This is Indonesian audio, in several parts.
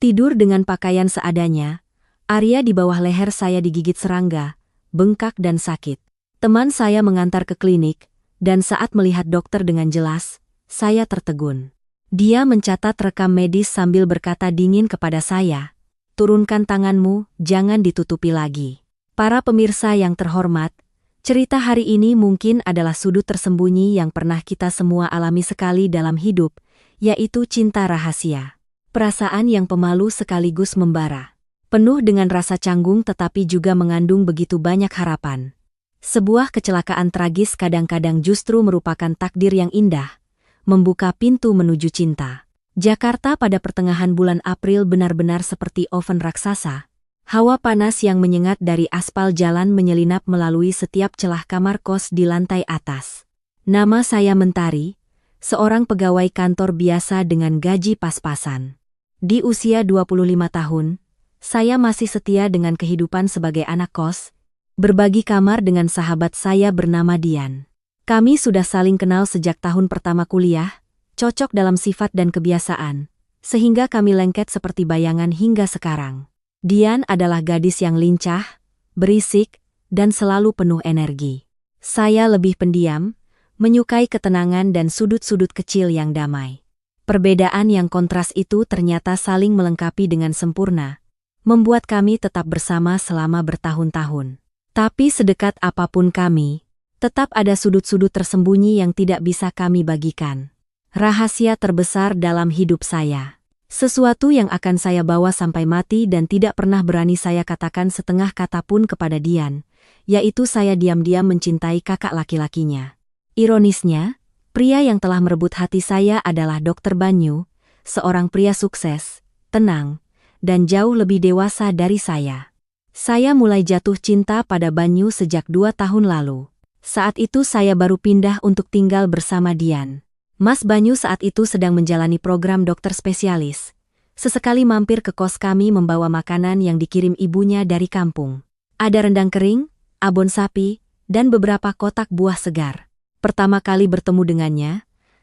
Tidur dengan pakaian seadanya, area di bawah leher saya digigit serangga, bengkak dan sakit. Teman saya mengantar ke klinik, dan saat melihat dokter dengan jelas, saya tertegun. Dia mencatat rekam medis sambil berkata dingin kepada saya, "Turunkan tanganmu, jangan ditutupi lagi." Para pemirsa yang terhormat, cerita hari ini mungkin adalah sudut tersembunyi yang pernah kita semua alami sekali dalam hidup, yaitu cinta rahasia. Perasaan yang pemalu sekaligus membara. Penuh dengan rasa canggung tetapi juga mengandung begitu banyak harapan. Sebuah kecelakaan tragis kadang-kadang justru merupakan takdir yang indah, membuka pintu menuju cinta. Jakarta pada pertengahan bulan April benar-benar seperti oven raksasa. Hawa panas yang menyengat dari aspal jalan menyelinap melalui setiap celah kamar kos di lantai atas. Nama saya Mentari, seorang pegawai kantor biasa dengan gaji pas-pasan. Di usia 25 tahun, saya masih setia dengan kehidupan sebagai anak kos, berbagi kamar dengan sahabat saya bernama Dian. Kami sudah saling kenal sejak tahun pertama kuliah, cocok dalam sifat dan kebiasaan, sehingga kami lengket seperti bayangan hingga sekarang. Dian adalah gadis yang lincah, berisik, dan selalu penuh energi. Saya lebih pendiam, menyukai ketenangan dan sudut-sudut kecil yang damai. Perbedaan yang kontras itu ternyata saling melengkapi dengan sempurna, membuat kami tetap bersama selama bertahun-tahun. Tapi sedekat apapun kami, tetap ada sudut-sudut tersembunyi yang tidak bisa kami bagikan. Rahasia terbesar dalam hidup saya. Sesuatu yang akan saya bawa sampai mati dan tidak pernah berani saya katakan setengah kata pun kepada Dian, yaitu saya diam-diam mencintai kakak laki-lakinya. Ironisnya, pria yang telah merebut hati saya adalah Dr. Banyu, seorang pria sukses, tenang, dan jauh lebih dewasa dari saya. Saya mulai jatuh cinta pada Banyu sejak 2 tahun lalu. Saat itu saya baru pindah untuk tinggal bersama Dian. Mas Banyu saat itu sedang menjalani program dokter spesialis. Sesekali mampir ke kos kami membawa makanan yang dikirim ibunya dari kampung. Ada rendang kering, abon sapi, dan beberapa kotak buah segar. Pertama kali bertemu dengannya,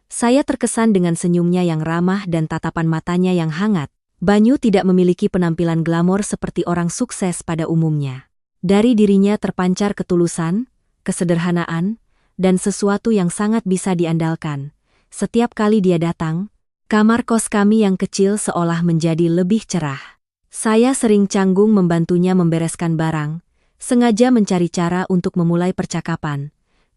saya terkesan dengan senyumnya yang ramah dan tatapan matanya yang hangat. Banyu tidak memiliki penampilan glamor seperti orang sukses pada umumnya. Dari dirinya terpancar ketulusan, kesederhanaan, dan sesuatu yang sangat bisa diandalkan. Setiap kali dia datang, kamar kos kami yang kecil seolah menjadi lebih cerah. Saya sering canggung membantunya membereskan barang, sengaja mencari cara untuk memulai percakapan.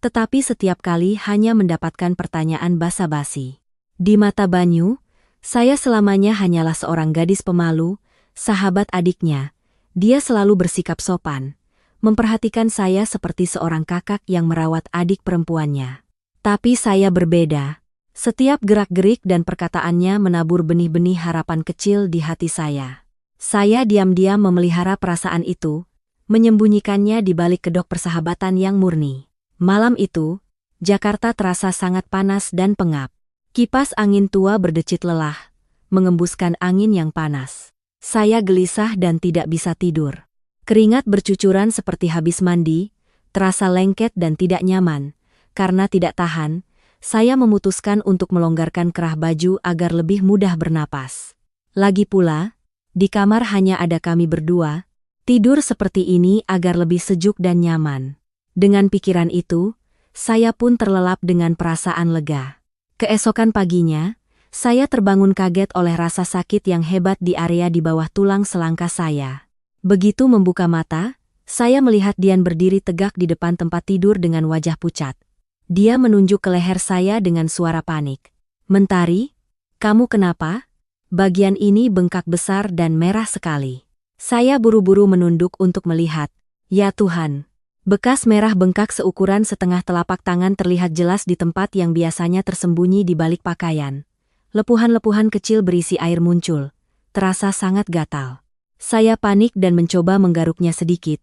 Tetapi setiap kali hanya mendapatkan pertanyaan basa-basi. Di mata Banyu, saya selamanya hanyalah seorang gadis pemalu, sahabat adiknya. Dia selalu bersikap sopan, memperhatikan saya seperti seorang kakak yang merawat adik perempuannya. Tapi saya berbeda. Setiap gerak-gerik dan perkataannya menabur benih-benih harapan kecil di hati saya. Saya diam-diam memelihara perasaan itu, menyembunyikannya di balik kedok persahabatan yang murni. Malam itu, Jakarta terasa sangat panas dan pengap. Kipas angin tua berdecit lelah, mengembuskan angin yang panas. Saya gelisah dan tidak bisa tidur. Keringat bercucuran seperti habis mandi, terasa lengket dan tidak nyaman. Karena tidak tahan, saya memutuskan untuk melonggarkan kerah baju agar lebih mudah bernapas. Lagi pula, di kamar hanya ada kami berdua, tidur seperti ini agar lebih sejuk dan nyaman. Dengan pikiran itu, saya pun terlelap dengan perasaan lega. Keesokan paginya, saya terbangun kaget oleh rasa sakit yang hebat di area di bawah tulang selangkah saya. Begitu membuka mata, saya melihat Dian berdiri tegak di depan tempat tidur dengan wajah pucat. Dia menunjuk ke leher saya dengan suara panik. "Mentari, kamu kenapa? Bagian ini bengkak besar dan merah sekali." Saya buru-buru menunduk untuk melihat. Ya Tuhan! Bekas merah bengkak seukuran setengah telapak tangan terlihat jelas di tempat yang biasanya tersembunyi di balik pakaian. Lepuhan-lepuhan kecil berisi air muncul, terasa sangat gatal. Saya panik dan mencoba menggaruknya sedikit.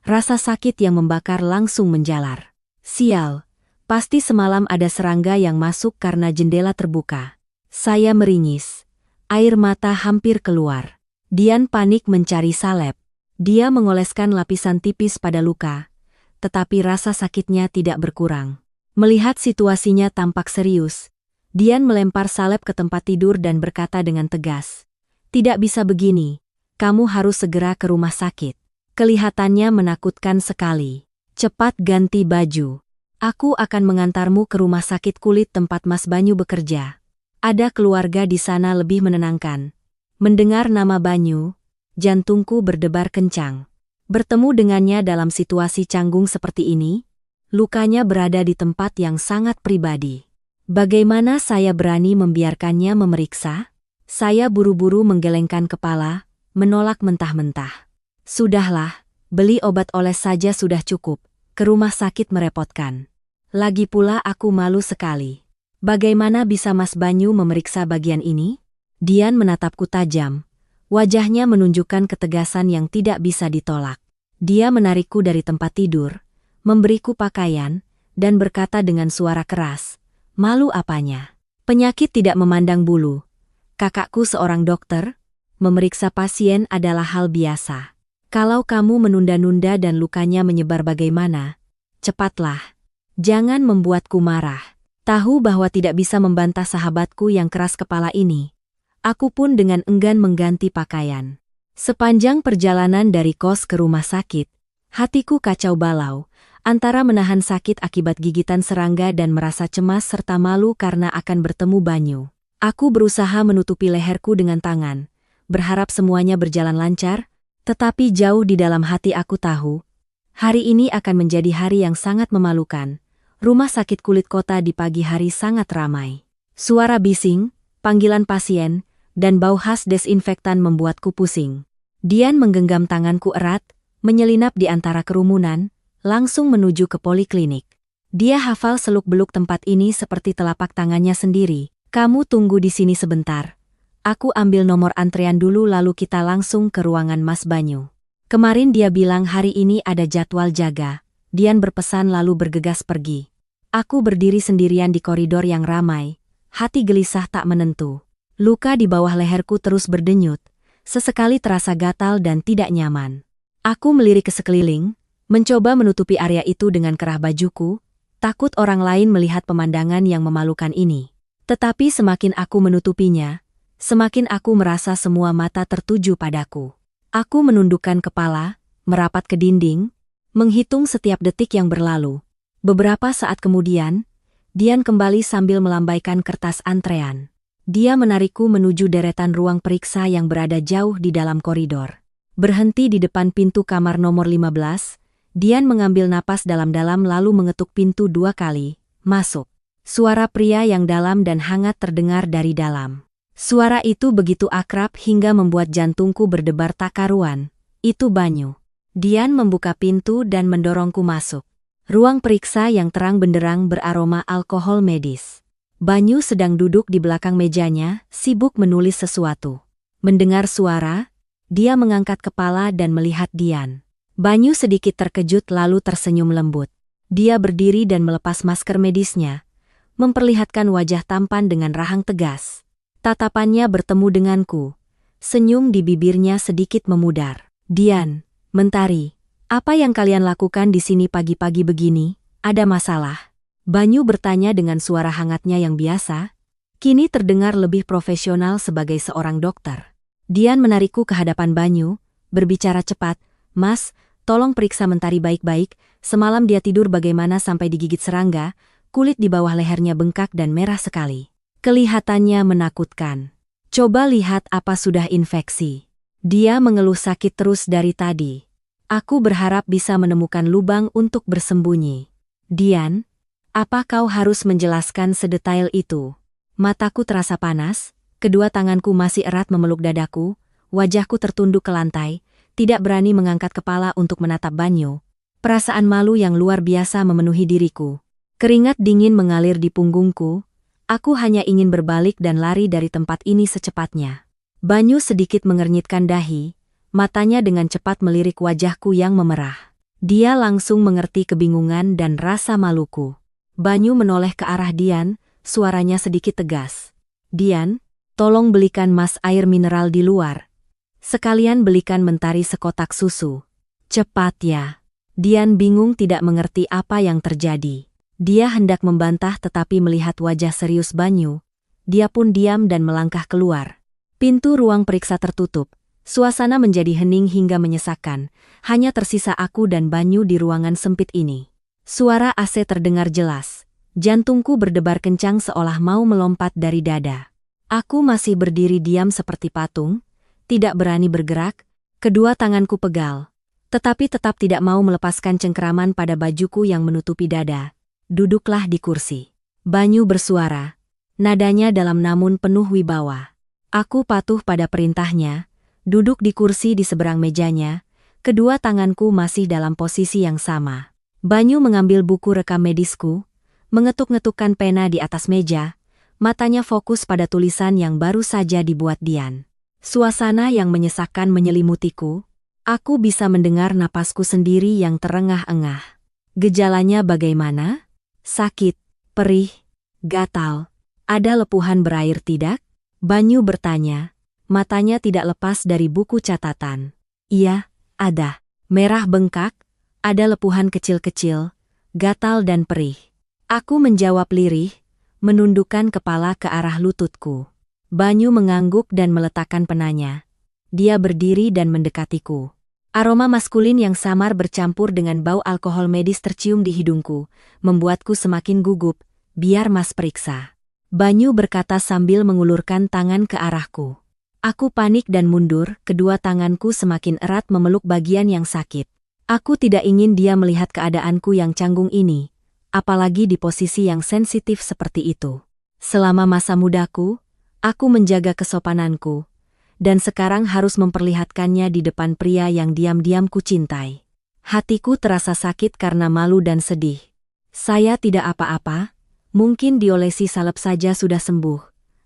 Rasa sakit yang membakar langsung menjalar. Sial, pasti semalam ada serangga yang masuk karena jendela terbuka. Saya meringis. Air mata hampir keluar. Dian panik mencari salep. Dia mengoleskan lapisan tipis pada luka. Tetapi rasa sakitnya tidak berkurang. Melihat situasinya tampak serius, Dian melempar salep ke tempat tidur dan berkata dengan tegas, Tidak bisa begini. Kamu harus segera ke rumah sakit. Kelihatannya menakutkan sekali. Cepat ganti baju. Aku akan mengantarmu ke rumah sakit kulit tempat Mas Banyu bekerja. Ada keluarga di sana lebih menenangkan. Mendengar nama Banyu, jantungku berdebar kencang. Bertemu dengannya dalam situasi canggung seperti ini, lukanya berada di tempat yang sangat pribadi. Bagaimana saya berani membiarkannya memeriksa? Saya buru-buru menggelengkan kepala, menolak mentah-mentah. Sudahlah, beli obat oles saja sudah cukup, ke rumah sakit merepotkan. Lagi pula aku malu sekali. Bagaimana bisa Mas Banyu memeriksa bagian ini? Dian menatapku tajam. Wajahnya menunjukkan ketegasan yang tidak bisa ditolak. Dia menarikku dari tempat tidur, memberiku pakaian, dan berkata dengan suara keras, "Malu apanya? Penyakit tidak memandang bulu. Kakakku seorang dokter, memeriksa pasien adalah hal biasa. Kalau kamu menunda-nunda dan lukanya menyebar bagaimana? Cepatlah. Jangan membuatku marah." Tahu bahwa tidak bisa membantah sahabatku yang keras kepala ini. Aku pun dengan enggan mengganti pakaian. Sepanjang perjalanan dari kos ke rumah sakit, hatiku kacau balau, antara menahan sakit akibat gigitan serangga dan merasa cemas serta malu karena akan bertemu Banyu. Aku berusaha menutupi leherku dengan tangan, berharap semuanya berjalan lancar, tetapi jauh di dalam hati aku tahu, hari ini akan menjadi hari yang sangat memalukan. Rumah sakit kulit kota di pagi hari sangat ramai. Suara bising, panggilan pasien, dan bau khas desinfektan membuatku pusing. Dian menggenggam tanganku erat, menyelinap di antara kerumunan, langsung menuju ke poliklinik. Dia hafal seluk-beluk tempat ini seperti telapak tangannya sendiri. "Kamu tunggu di sini sebentar. Aku ambil nomor antrean dulu lalu kita langsung ke ruangan Mas Banyu. Kemarin dia bilang hari ini ada jadwal jaga." Dian berpesan lalu bergegas pergi. Aku berdiri sendirian di koridor yang ramai, hati gelisah tak menentu. Luka di bawah leherku terus berdenyut, sesekali terasa gatal dan tidak nyaman. Aku melirik ke sekeliling, mencoba menutupi area itu dengan kerah bajuku, takut orang lain melihat pemandangan yang memalukan ini. Tetapi semakin aku menutupinya, semakin aku merasa semua mata tertuju padaku. Aku menundukkan kepala, merapat ke dinding, menghitung setiap detik yang berlalu. Beberapa saat kemudian, Dian kembali sambil melambaikan kertas antrean. Dia menarikku menuju deretan ruang periksa yang berada jauh di dalam koridor. Berhenti di depan pintu kamar nomor 15, Dian mengambil napas dalam-dalam lalu mengetuk pintu 2 kali. "Masuk." Suara pria yang dalam dan hangat terdengar dari dalam. Suara itu begitu akrab hingga membuat jantungku berdebar tak karuan. Itu Banyu. Dian membuka pintu dan mendorongku masuk. Ruang periksa yang terang benderang beraroma alkohol medis. Banyu sedang duduk di belakang mejanya, sibuk menulis sesuatu. Mendengar suara, dia mengangkat kepala dan melihat Dian. Banyu sedikit terkejut lalu tersenyum lembut. Dia berdiri dan melepas masker medisnya, memperlihatkan wajah tampan dengan rahang tegas. Tatapannya bertemu denganku. Senyum di bibirnya sedikit memudar. "Dian, Mentari, apa yang kalian lakukan di sini pagi-pagi begini? Ada masalah?" Banyu bertanya dengan suara hangatnya yang biasa, kini terdengar lebih profesional sebagai seorang dokter. Dian menarikku ke hadapan Banyu, berbicara cepat, "Mas, tolong periksa Mentari baik-baik, semalam dia tidur bagaimana sampai digigit serangga, kulit di bawah lehernya bengkak dan merah sekali. Kelihatannya menakutkan. Coba lihat apa sudah infeksi. Dia mengeluh sakit terus dari tadi. Aku berharap bisa menemukan lubang untuk bersembunyi." "Dian, apa kau harus menjelaskan sedetail itu?" Mataku terasa panas, kedua tanganku masih erat memeluk dadaku, wajahku tertunduk ke lantai, tidak berani mengangkat kepala untuk menatap Banyu. Perasaan malu yang luar biasa memenuhi diriku. Keringat dingin mengalir di punggungku, aku hanya ingin berbalik dan lari dari tempat ini secepatnya. Banyu sedikit mengernyitkan dahi, matanya dengan cepat melirik wajahku yang memerah. Dia langsung mengerti kebingungan dan rasa maluku. Banyu menoleh ke arah Dian, suaranya sedikit tegas. "Dian, tolong belikan Mas air mineral di luar. Sekalian belikan Mentari sekotak susu. Cepat ya." Dian bingung tidak mengerti apa yang terjadi. Dia hendak membantah tetapi melihat wajah serius Banyu, dia pun diam dan melangkah keluar. Pintu ruang periksa tertutup. Suasana menjadi hening hingga menyesakkan. Hanya tersisa aku dan Banyu di ruangan sempit ini. Suara AC terdengar jelas. Jantungku berdebar kencang seolah mau melompat dari dada. Aku masih berdiri diam seperti patung, tidak berani bergerak, kedua tanganku pegal. Tetapi tetap tidak mau melepaskan cengkeraman pada bajuku yang menutupi dada. Duduklah di kursi. Banyu bersuara. Nadanya dalam namun penuh wibawa. Aku patuh pada perintahnya, duduk di kursi di seberang mejanya, kedua tanganku masih dalam posisi yang sama. Banyu mengambil buku rekam medisku, mengetuk-ngetukkan pena di atas meja, matanya fokus pada tulisan yang baru saja dibuat Dian. Suasana yang menyesakkan menyelimutiku, aku bisa mendengar napasku sendiri yang terengah-engah. Gejalanya bagaimana? Sakit, perih, gatal. Ada lepuhan berair tidak? Banyu bertanya, matanya tidak lepas dari buku catatan. Iya, ada. Merah bengkak, ada lepuhan kecil-kecil, gatal dan perih. Aku menjawab lirih, menundukkan kepala ke arah lututku. Banyu mengangguk dan meletakkan penanya. Dia berdiri dan mendekatiku. Aroma maskulin yang samar bercampur dengan bau alkohol medis tercium di hidungku, membuatku semakin gugup. Biar Mas periksa. Banyu berkata sambil mengulurkan tangan ke arahku. Aku panik dan mundur, kedua tanganku semakin erat memeluk bagian yang sakit. Aku tidak ingin dia melihat keadaanku yang canggung ini, apalagi di posisi yang sensitif seperti itu. Selama masa mudaku, aku menjaga kesopananku, dan sekarang harus memperlihatkannya di depan pria yang diam-diam ku cintai. Hatiku terasa sakit karena malu dan sedih. Saya tidak apa-apa. Mungkin diolesi salep saja sudah sembuh.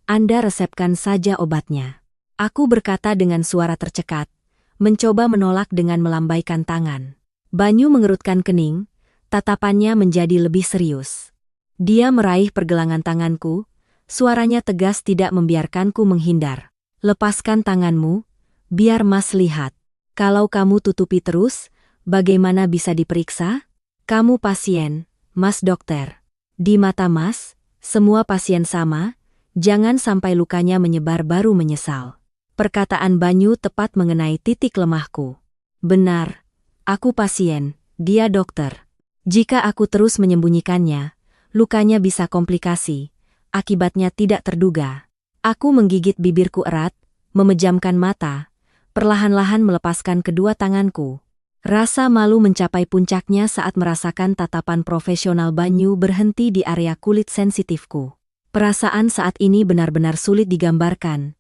Anda resepkan saja obatnya. Aku berkata dengan suara tercekat, mencoba menolak dengan melambaikan tangan. Banyu mengerutkan kening, tatapannya menjadi lebih serius. Dia meraih pergelangan tanganku, suaranya tegas tidak membiarkanku menghindar. Lepaskan tanganmu, biar Mas lihat. Kalau kamu tutupi terus, bagaimana bisa diperiksa? Kamu pasien, Mas dokter. Di mata Mas, semua pasien sama, jangan sampai lukanya menyebar baru menyesal. Perkataan Banyu tepat mengenai titik lemahku. Benar, aku pasien, dia dokter. Jika aku terus menyembunyikannya, lukanya bisa komplikasi, akibatnya tidak terduga. Aku menggigit bibirku erat, memejamkan mata, perlahan-lahan melepaskan kedua tanganku. Rasa malu mencapai puncaknya saat merasakan tatapan profesional Banyu berhenti di area kulit sensitifku. Perasaan saat ini benar-benar sulit digambarkan,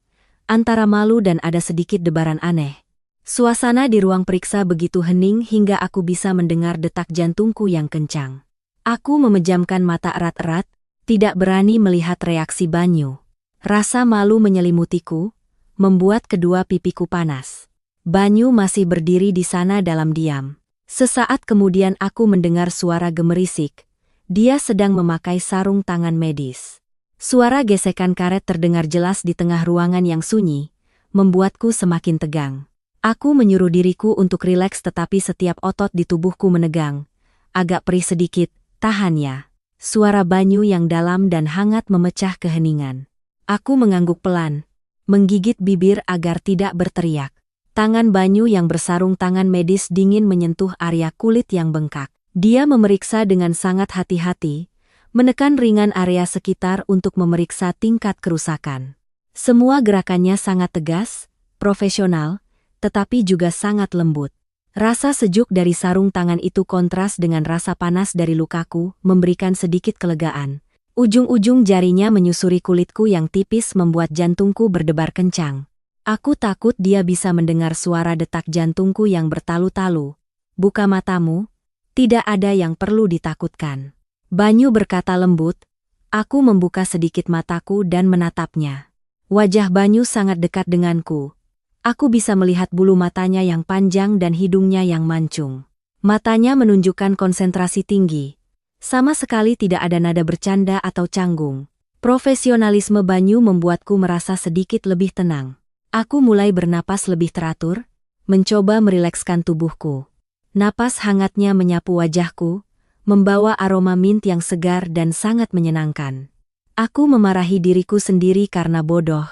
antara malu dan ada sedikit debaran aneh. Suasana di ruang periksa begitu hening hingga aku bisa mendengar detak jantungku yang kencang. Aku memejamkan mata erat-erat, tidak berani melihat reaksi Banyu. Rasa malu menyelimutiku, membuat kedua pipiku panas. Banyu masih berdiri di sana dalam diam. Sesaat kemudian aku mendengar suara gemerisik. Dia sedang memakai sarung tangan medis. Suara gesekan karet terdengar jelas di tengah ruangan yang sunyi, membuatku semakin tegang. Aku menyuruh diriku untuk rileks tetapi setiap otot di tubuhku menegang. Agak perih sedikit, tahan ya. Suara Banyu yang dalam dan hangat memecah keheningan. Aku mengangguk pelan, menggigit bibir agar tidak berteriak. Tangan Banyu yang bersarung tangan medis dingin menyentuh area kulit yang bengkak. Dia memeriksa dengan sangat hati-hati, menekan ringan area sekitar untuk memeriksa tingkat kerusakan. Semua gerakannya sangat tegas, profesional, tetapi juga sangat lembut. Rasa sejuk dari sarung tangan itu kontras dengan rasa panas dari lukaku, memberikan sedikit kelegaan. Ujung-ujung jarinya menyusuri kulitku yang tipis membuat jantungku berdebar kencang. Aku takut dia bisa mendengar suara detak jantungku yang bertalu-talu. Buka matamu, tidak ada yang perlu ditakutkan. Banyu berkata lembut. Aku membuka sedikit mataku dan menatapnya. Wajah Banyu sangat dekat denganku. Aku bisa melihat bulu matanya yang panjang dan hidungnya yang mancung. Matanya menunjukkan konsentrasi tinggi. Sama sekali tidak ada nada bercanda atau canggung. Profesionalisme Banyu membuatku merasa sedikit lebih tenang. Aku mulai bernapas lebih teratur, mencoba merilekskan tubuhku. Napas hangatnya menyapu wajahku, membawa aroma mint yang segar dan sangat menyenangkan. Aku memarahi diriku sendiri karena bodoh.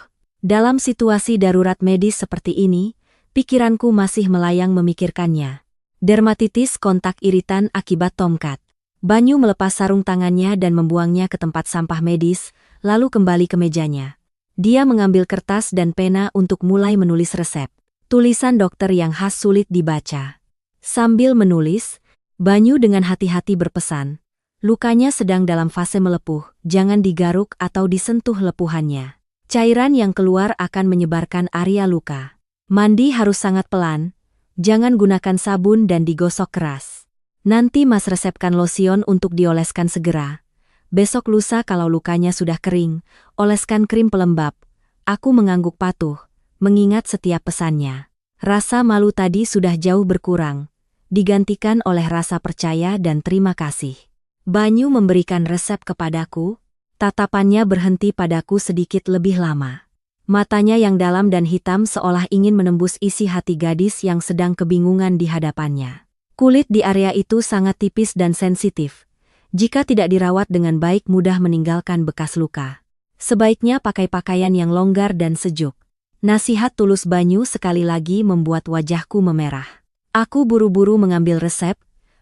Dalam situasi darurat medis seperti ini, pikiranku masih melayang memikirkannya. Dermatitis kontak iritan akibat tomcat. Banyu melepas sarung tangannya dan membuangnya ke tempat sampah medis, lalu kembali ke mejanya. Dia mengambil kertas dan pena untuk mulai menulis resep. Tulisan dokter yang khas sulit dibaca. Sambil menulis, Banyu dengan hati-hati berpesan, lukanya sedang dalam fase melepuh, jangan digaruk atau disentuh lepuhannya. Cairan yang keluar akan menyebarkan area luka. Mandi harus sangat pelan, jangan gunakan sabun dan digosok keras. Nanti Mas resepkan lotion untuk dioleskan segera. Besok lusa kalau lukanya sudah kering, oleskan krim pelembab. Aku mengangguk patuh, mengingat setiap pesannya. Rasa malu tadi sudah jauh berkurang, digantikan oleh rasa percaya dan terima kasih. Banyu memberikan resep kepadaku, tatapannya berhenti padaku sedikit lebih lama. Matanya yang dalam dan hitam seolah ingin menembus isi hati gadis yang sedang kebingungan di hadapannya. Kulit di area itu sangat tipis dan sensitif. Jika tidak dirawat dengan baik mudah meninggalkan bekas luka. Sebaiknya pakai pakaian yang longgar dan sejuk. Nasihat tulus Banyu sekali lagi membuat wajahku memerah. Aku buru-buru mengambil resep,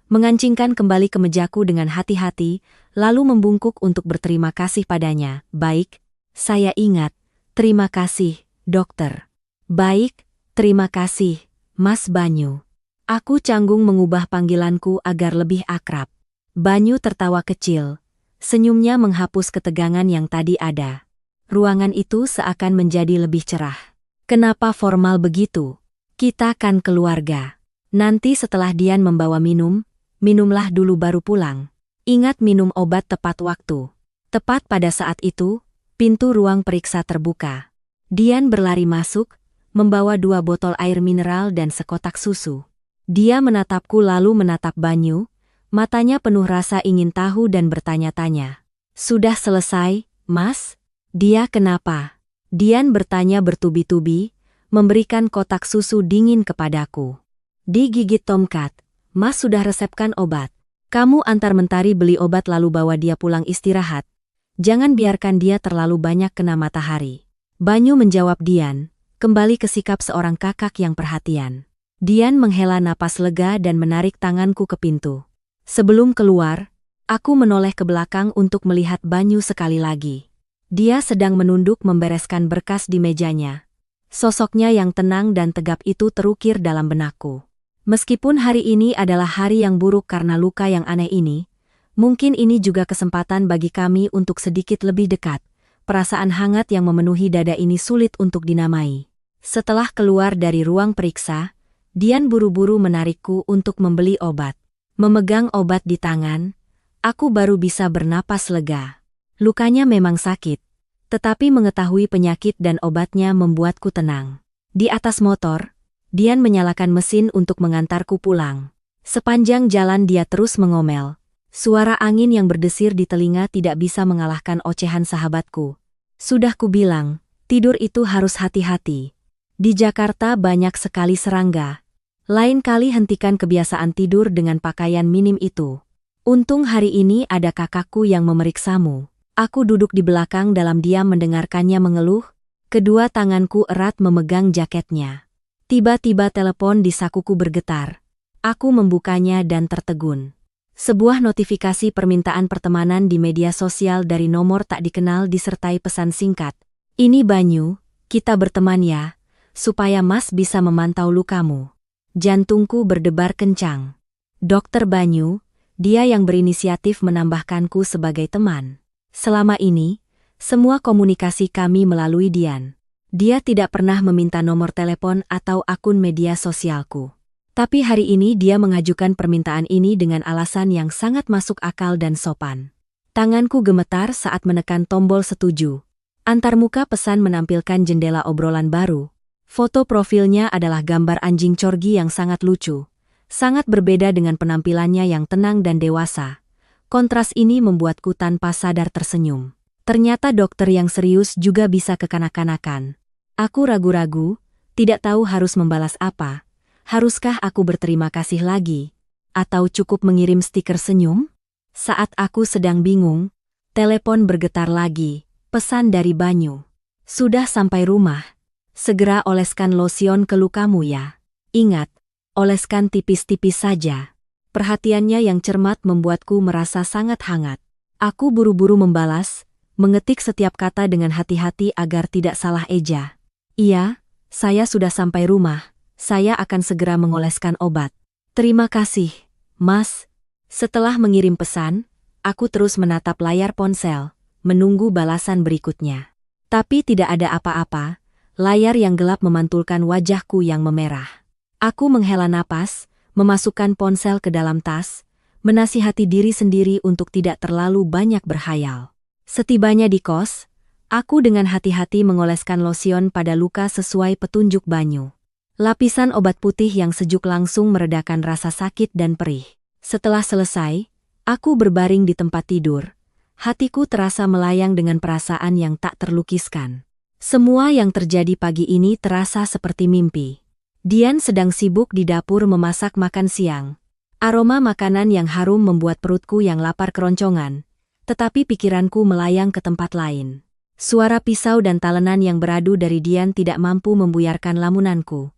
mengancingkan kembali ke mejaku dengan hati-hati, lalu membungkuk untuk berterima kasih padanya. Baik, saya ingat. Terima kasih, dokter. Baik, terima kasih, Mas Banyu. Aku canggung mengubah panggilanku agar lebih akrab. Banyu tertawa kecil. Senyumnya menghapus ketegangan yang tadi ada. Ruangan itu seakan menjadi lebih cerah. Kenapa formal begitu? Kita kan keluarga. Nanti setelah Dian membawa minum, minumlah dulu baru pulang. Ingat minum obat tepat waktu. Tepat pada saat itu, pintu ruang periksa terbuka. Dian berlari masuk, membawa 2 botol air mineral dan sekotak susu. Dia menatapku lalu menatap Banyu, matanya penuh rasa ingin tahu dan bertanya-tanya. Sudah selesai, Mas? Dia kenapa? Dian bertanya bertubi-tubi, memberikan kotak susu dingin kepadaku. Digigit tomcat, Mas sudah resepkan obat. Kamu antar Mentari beli obat lalu bawa dia pulang istirahat. Jangan biarkan dia terlalu banyak kena matahari. Banyu menjawab Dian, kembali ke sikap seorang kakak yang perhatian. Dian menghela napas lega dan menarik tanganku ke pintu. Sebelum keluar, aku menoleh ke belakang untuk melihat Banyu sekali lagi. Dia sedang menunduk membereskan berkas di mejanya. Sosoknya yang tenang dan tegap itu terukir dalam benakku. Meskipun hari ini adalah hari yang buruk karena luka yang aneh ini, mungkin ini juga kesempatan bagi kami untuk sedikit lebih dekat. Perasaan hangat yang memenuhi dada ini sulit untuk dinamai. Setelah keluar dari ruang periksa, Dian buru-buru menarikku untuk membeli obat. Memegang obat di tangan, aku baru bisa bernapas lega. Lukanya memang sakit, tetapi mengetahui penyakit dan obatnya membuatku tenang. Di atas motor, Dian menyalakan mesin untuk mengantarku pulang. Sepanjang jalan dia terus mengomel. Suara angin yang berdesir di telinga tidak bisa mengalahkan ocehan sahabatku. Sudah kubilang, tidur itu harus hati-hati. Di Jakarta banyak sekali serangga. Lain kali hentikan kebiasaan tidur dengan pakaian minim itu. Untung hari ini ada kakakku yang memeriksamu. Aku duduk di belakang dalam diam mendengarkannya mengeluh. Kedua tanganku erat memegang jaketnya. Tiba-tiba telepon di sakuku bergetar. Aku membukanya dan tertegun. Sebuah notifikasi permintaan pertemanan di media sosial dari nomor tak dikenal disertai pesan singkat. Ini Banyu, kita berteman ya, supaya Mas bisa memantau lukamu. Jantungku berdebar kencang. Dokter Banyu, dia yang berinisiatif menambahkanku sebagai teman. Selama ini, semua komunikasi kami melalui Dian. Dia tidak pernah meminta nomor telepon atau akun media sosialku. Tapi hari ini dia mengajukan permintaan ini dengan alasan yang sangat masuk akal dan sopan. Tanganku gemetar saat menekan tombol setuju. Antarmuka pesan menampilkan jendela obrolan baru. Foto profilnya adalah gambar anjing corgi yang sangat lucu. Sangat berbeda dengan penampilannya yang tenang dan dewasa. Kontras ini membuatku tanpa sadar tersenyum. Ternyata dokter yang serius juga bisa kekanak-kanakan. Aku ragu-ragu, tidak tahu harus membalas apa. Haruskah aku berterima kasih lagi? Atau cukup mengirim stiker senyum? Saat aku sedang bingung, telepon bergetar lagi, pesan dari Banyu. Sudah sampai rumah. Segera oleskan lotion ke lukamu ya. Ingat, oleskan tipis-tipis saja. Perhatiannya yang cermat membuatku merasa sangat hangat. Aku buru-buru membalas, mengetik setiap kata dengan hati-hati agar tidak salah eja. Iya, saya sudah sampai rumah. Saya akan segera mengoleskan obat. Terima kasih, Mas. Setelah mengirim pesan, aku terus menatap layar ponsel, menunggu balasan berikutnya. Tapi tidak ada apa-apa, layar yang gelap memantulkan wajahku yang memerah. Aku menghela napas, memasukkan ponsel ke dalam tas, menasihati diri sendiri untuk tidak terlalu banyak berhayal. Setibanya di kos, aku dengan hati-hati mengoleskan lotion pada luka sesuai petunjuk Banyu. Lapisan obat putih yang sejuk langsung meredakan rasa sakit dan perih. Setelah selesai, aku berbaring di tempat tidur. Hatiku terasa melayang dengan perasaan yang tak terlukiskan. Semua yang terjadi pagi ini terasa seperti mimpi. Dian sedang sibuk di dapur memasak makan siang. Aroma makanan yang harum membuat perutku yang lapar keroncongan, tetapi pikiranku melayang ke tempat lain. Suara pisau dan talenan yang beradu dari Dian tidak mampu membuyarkan lamunanku.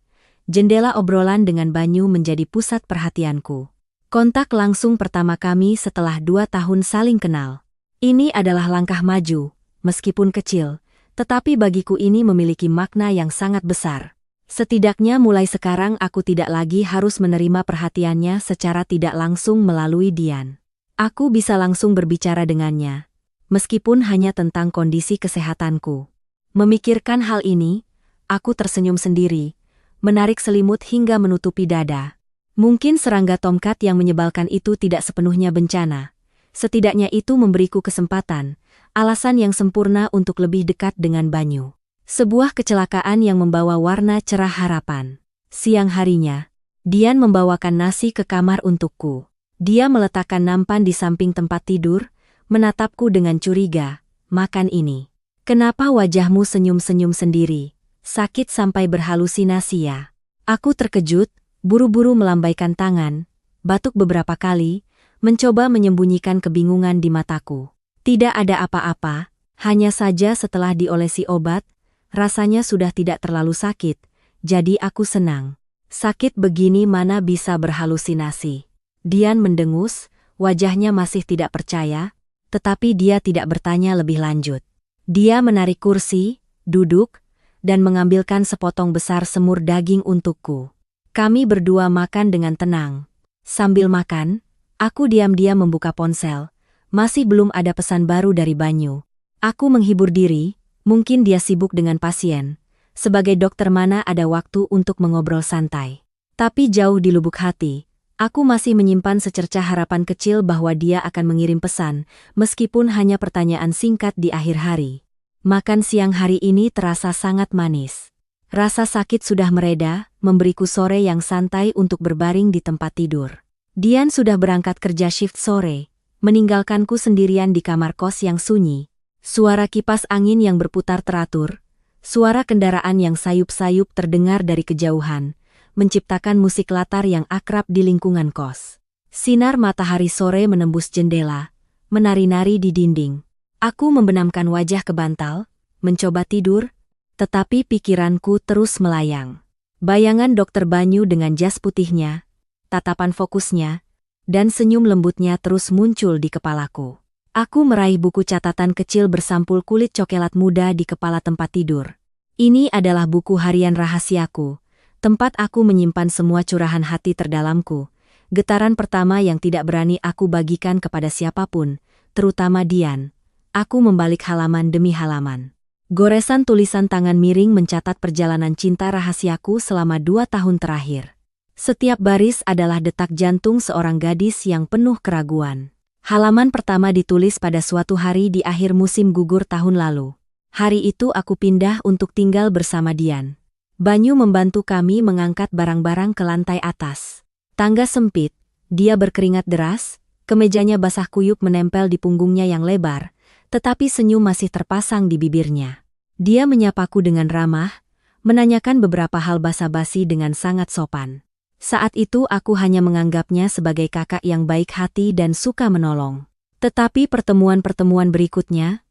Jendela obrolan dengan Banyu menjadi pusat perhatianku. Kontak langsung pertama kami setelah 2 tahun saling kenal. Ini adalah langkah maju, meskipun kecil, tetapi bagiku ini memiliki makna yang sangat besar. Setidaknya mulai sekarang aku tidak lagi harus menerima perhatiannya secara tidak langsung melalui Dian. Aku bisa langsung berbicara dengannya, meskipun hanya tentang kondisi kesehatanku. Memikirkan hal ini, aku tersenyum sendiri, menarik selimut hingga menutupi dada. Mungkin serangga tomcat yang menyebalkan itu tidak sepenuhnya bencana. Setidaknya itu memberiku kesempatan, alasan yang sempurna untuk lebih dekat dengan Banyu. Sebuah kecelakaan yang membawa warna cerah harapan. Siang harinya, Dian membawakan nasi ke kamar untukku. Dia meletakkan nampan di samping tempat tidur, menatapku dengan curiga. Makan ini. Kenapa wajahmu senyum-senyum sendiri? Sakit sampai berhalusinasi ya? Aku terkejut, buru-buru melambaikan tangan, batuk beberapa kali, mencoba menyembunyikan kebingungan di mataku. Tidak ada apa-apa, hanya saja setelah diolesi obat, rasanya sudah tidak terlalu sakit, jadi aku senang. Sakit begini mana bisa berhalusinasi? Dian mendengus, wajahnya masih tidak percaya, tetapi dia tidak bertanya lebih lanjut. Dia menarik kursi, duduk, dan mengambilkan sepotong besar semur daging untukku. Kami berdua makan dengan tenang. Sambil makan, aku diam-diam membuka ponsel. Masih belum ada pesan baru dari Banyu. Aku menghibur diri, mungkin dia sibuk dengan pasien. Sebagai dokter mana ada waktu untuk mengobrol santai. Tapi jauh di lubuk hati, aku masih menyimpan secercah harapan kecil bahwa dia akan mengirim pesan, meskipun hanya pertanyaan singkat di akhir hari. Makan siang hari ini terasa sangat manis. Rasa sakit sudah mereda, memberiku sore yang santai untuk berbaring di tempat tidur. Dian sudah berangkat kerja shift sore, meninggalkanku sendirian di kamar kos yang sunyi. Suara kipas angin yang berputar teratur, suara kendaraan yang sayup-sayup terdengar dari kejauhan, menciptakan musik latar yang akrab di lingkungan kos. Sinar matahari sore menembus jendela, menari-nari di dinding. Aku membenamkan wajah ke bantal, mencoba tidur, tetapi pikiranku terus melayang. Bayangan Dokter Banyu dengan jas putihnya, tatapan fokusnya, dan senyum lembutnya terus muncul di kepalaku. Aku meraih buku catatan kecil bersampul kulit coklat muda di kepala tempat tidur. Ini adalah buku harian rahasiaku, tempat aku menyimpan semua curahan hati terdalamku, getaran pertama yang tidak berani aku bagikan kepada siapapun, terutama Dian. Aku membalik halaman demi halaman. Goresan tulisan tangan miring mencatat perjalanan cinta rahasiaku selama 2 tahun terakhir. Setiap baris adalah detak jantung seorang gadis yang penuh keraguan. Halaman pertama ditulis pada suatu hari di akhir musim gugur tahun lalu. Hari itu aku pindah untuk tinggal bersama Dian. Banyu membantu kami mengangkat barang-barang ke lantai atas. Tangga sempit, dia berkeringat deras, kemejanya basah kuyup menempel di punggungnya yang lebar, tetapi senyum masih terpasang di bibirnya. Dia menyapaku dengan ramah, menanyakan beberapa hal basa-basi dengan sangat sopan. Saat itu aku hanya menganggapnya sebagai kakak yang baik hati dan suka menolong. Tetapi pertemuan-pertemuan berikutnya,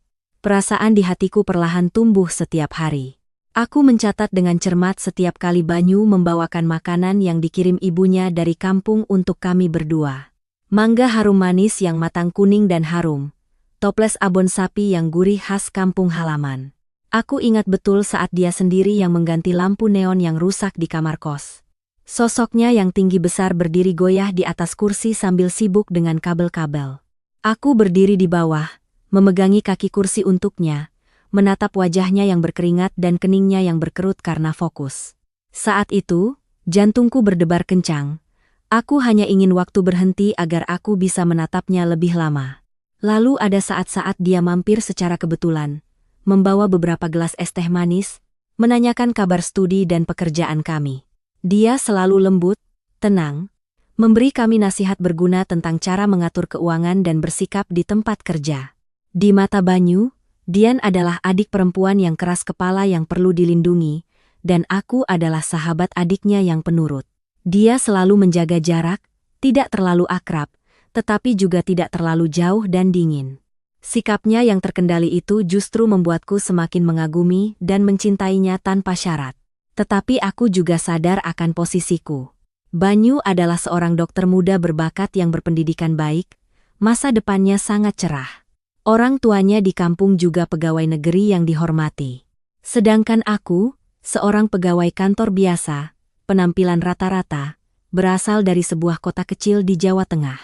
Perasaan di hatiku perlahan tumbuh setiap hari. Aku mencatat dengan cermat setiap kali Banyu membawakan makanan yang dikirim ibunya dari kampung untuk kami berdua. Mangga harum manis yang matang kuning dan harum. Toples abon sapi yang gurih khas kampung halaman. Aku ingat betul saat dia sendiri yang mengganti lampu neon yang rusak di kamar kos. Sosoknya yang tinggi besar berdiri goyah di atas kursi sambil sibuk dengan kabel-kabel. Aku berdiri di bawah, memegangi kaki kursi untuknya, menatap wajahnya yang berkeringat dan keningnya yang berkerut karena fokus. Saat itu, jantungku berdebar kencang. Aku hanya ingin waktu berhenti agar aku bisa menatapnya lebih lama. Lalu ada saat-saat dia mampir secara kebetulan, membawa beberapa gelas es teh manis, menanyakan kabar studi dan pekerjaan kami. Dia selalu lembut, tenang, memberi kami nasihat berguna tentang cara mengatur keuangan dan bersikap di tempat kerja. Di mata Banyu, Dian adalah adik perempuan yang keras kepala yang perlu dilindungi, dan aku adalah sahabat adiknya yang penurut. Dia selalu menjaga jarak, tidak terlalu akrab, tetapi juga tidak terlalu jauh dan dingin. Sikapnya yang terkendali itu justru membuatku semakin mengagumi dan mencintainya tanpa syarat. Tetapi aku juga sadar akan posisiku. Banyu adalah seorang dokter muda berbakat yang berpendidikan baik, masa depannya sangat cerah. Orang tuanya di kampung juga pegawai negeri yang dihormati. Sedangkan aku, seorang pegawai kantor biasa, penampilan rata-rata, berasal dari sebuah kota kecil di Jawa Tengah.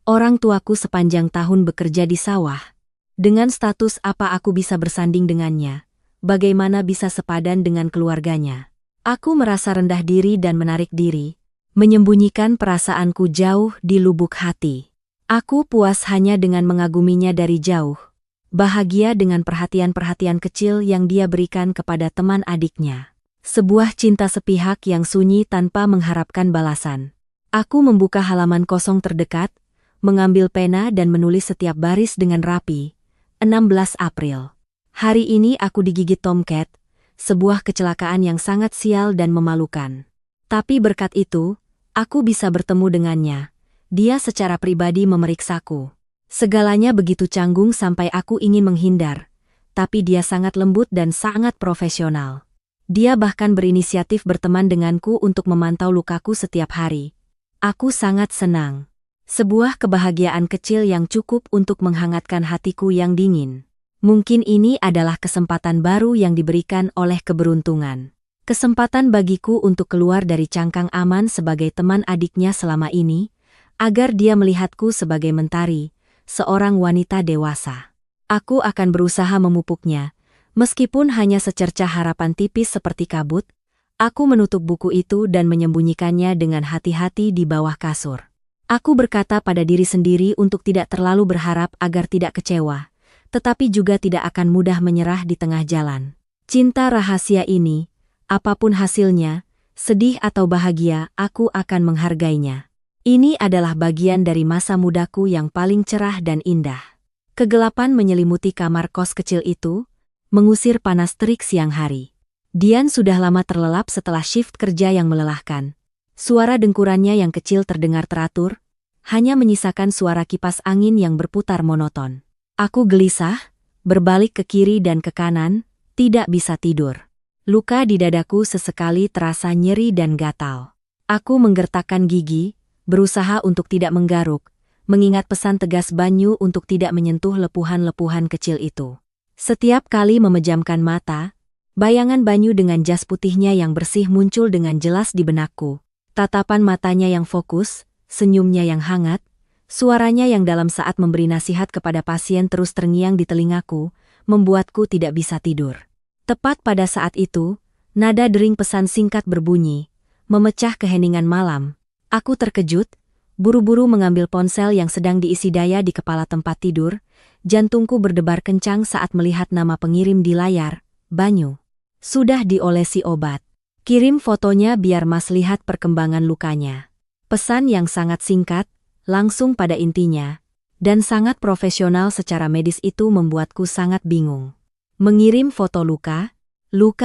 Orang tuaku sepanjang tahun bekerja di sawah. Dengan status apa aku bisa bersanding dengannya? Bagaimana bisa sepadan dengan keluarganya? Aku merasa rendah diri dan menarik diri, menyembunyikan perasaanku jauh di lubuk hati. Aku puas hanya dengan mengaguminya dari jauh, bahagia dengan perhatian-perhatian kecil yang dia berikan kepada teman adiknya. Sebuah cinta sepihak yang sunyi tanpa mengharapkan balasan. Aku membuka halaman kosong terdekat, mengambil pena dan menulis setiap baris dengan rapi. 16 April. Hari ini aku digigit tomcat, sebuah kecelakaan yang sangat sial dan memalukan. Tapi berkat itu, aku bisa bertemu dengannya. Dia secara pribadi memeriksaku. Segalanya begitu canggung sampai aku ingin menghindar, tapi dia sangat lembut dan sangat profesional. Dia bahkan berinisiatif berteman denganku untuk memantau lukaku setiap hari. Aku sangat senang. Sebuah kebahagiaan kecil yang cukup untuk menghangatkan hatiku yang dingin. Mungkin ini adalah kesempatan baru yang diberikan oleh keberuntungan. Kesempatan bagiku untuk keluar dari cangkang aman sebagai teman adiknya selama ini, agar dia melihatku sebagai mentari, seorang wanita dewasa. Aku akan berusaha memupuknya, meskipun hanya secercah harapan tipis seperti kabut. Aku menutup buku itu dan menyembunyikannya dengan hati-hati di bawah kasur. Aku berkata pada diri sendiri untuk tidak terlalu berharap agar tidak kecewa, tetapi juga tidak akan mudah menyerah di tengah jalan. Cinta rahasia ini, apapun hasilnya, sedih atau bahagia, aku akan menghargainya. Ini adalah bagian dari masa mudaku yang paling cerah dan indah. Kegelapan menyelimuti kamar kos kecil itu, mengusir panas terik siang hari. Dian sudah lama terlelap setelah shift kerja yang melelahkan. Suara dengkurannya yang kecil terdengar teratur, hanya menyisakan suara kipas angin yang berputar monoton. Aku gelisah, berbalik ke kiri dan ke kanan, tidak bisa tidur. Luka di dadaku sesekali terasa nyeri dan gatal. Aku menggertakkan gigi, berusaha untuk tidak menggaruk, mengingat pesan tegas Banyu untuk tidak menyentuh lepuhan-lepuhan kecil itu. Setiap kali memejamkan mata, bayangan Banyu dengan jas putihnya yang bersih muncul dengan jelas di benakku. Tatapan matanya yang fokus, senyumnya yang hangat, suaranya yang dalam saat memberi nasihat kepada pasien terus terngiang di telingaku, membuatku tidak bisa tidur. Tepat pada saat itu, nada dering pesan singkat berbunyi, memecah keheningan malam. Aku terkejut, buru-buru mengambil ponsel yang sedang diisi daya di kepala tempat tidur, jantungku berdebar kencang saat melihat nama pengirim di layar, Banyu. Sudah diolesi obat. Kirim fotonya biar Mas lihat perkembangan lukanya. Pesan yang sangat singkat, langsung pada intinya, dan sangat profesional secara medis itu membuatku sangat bingung. Mengirim foto luka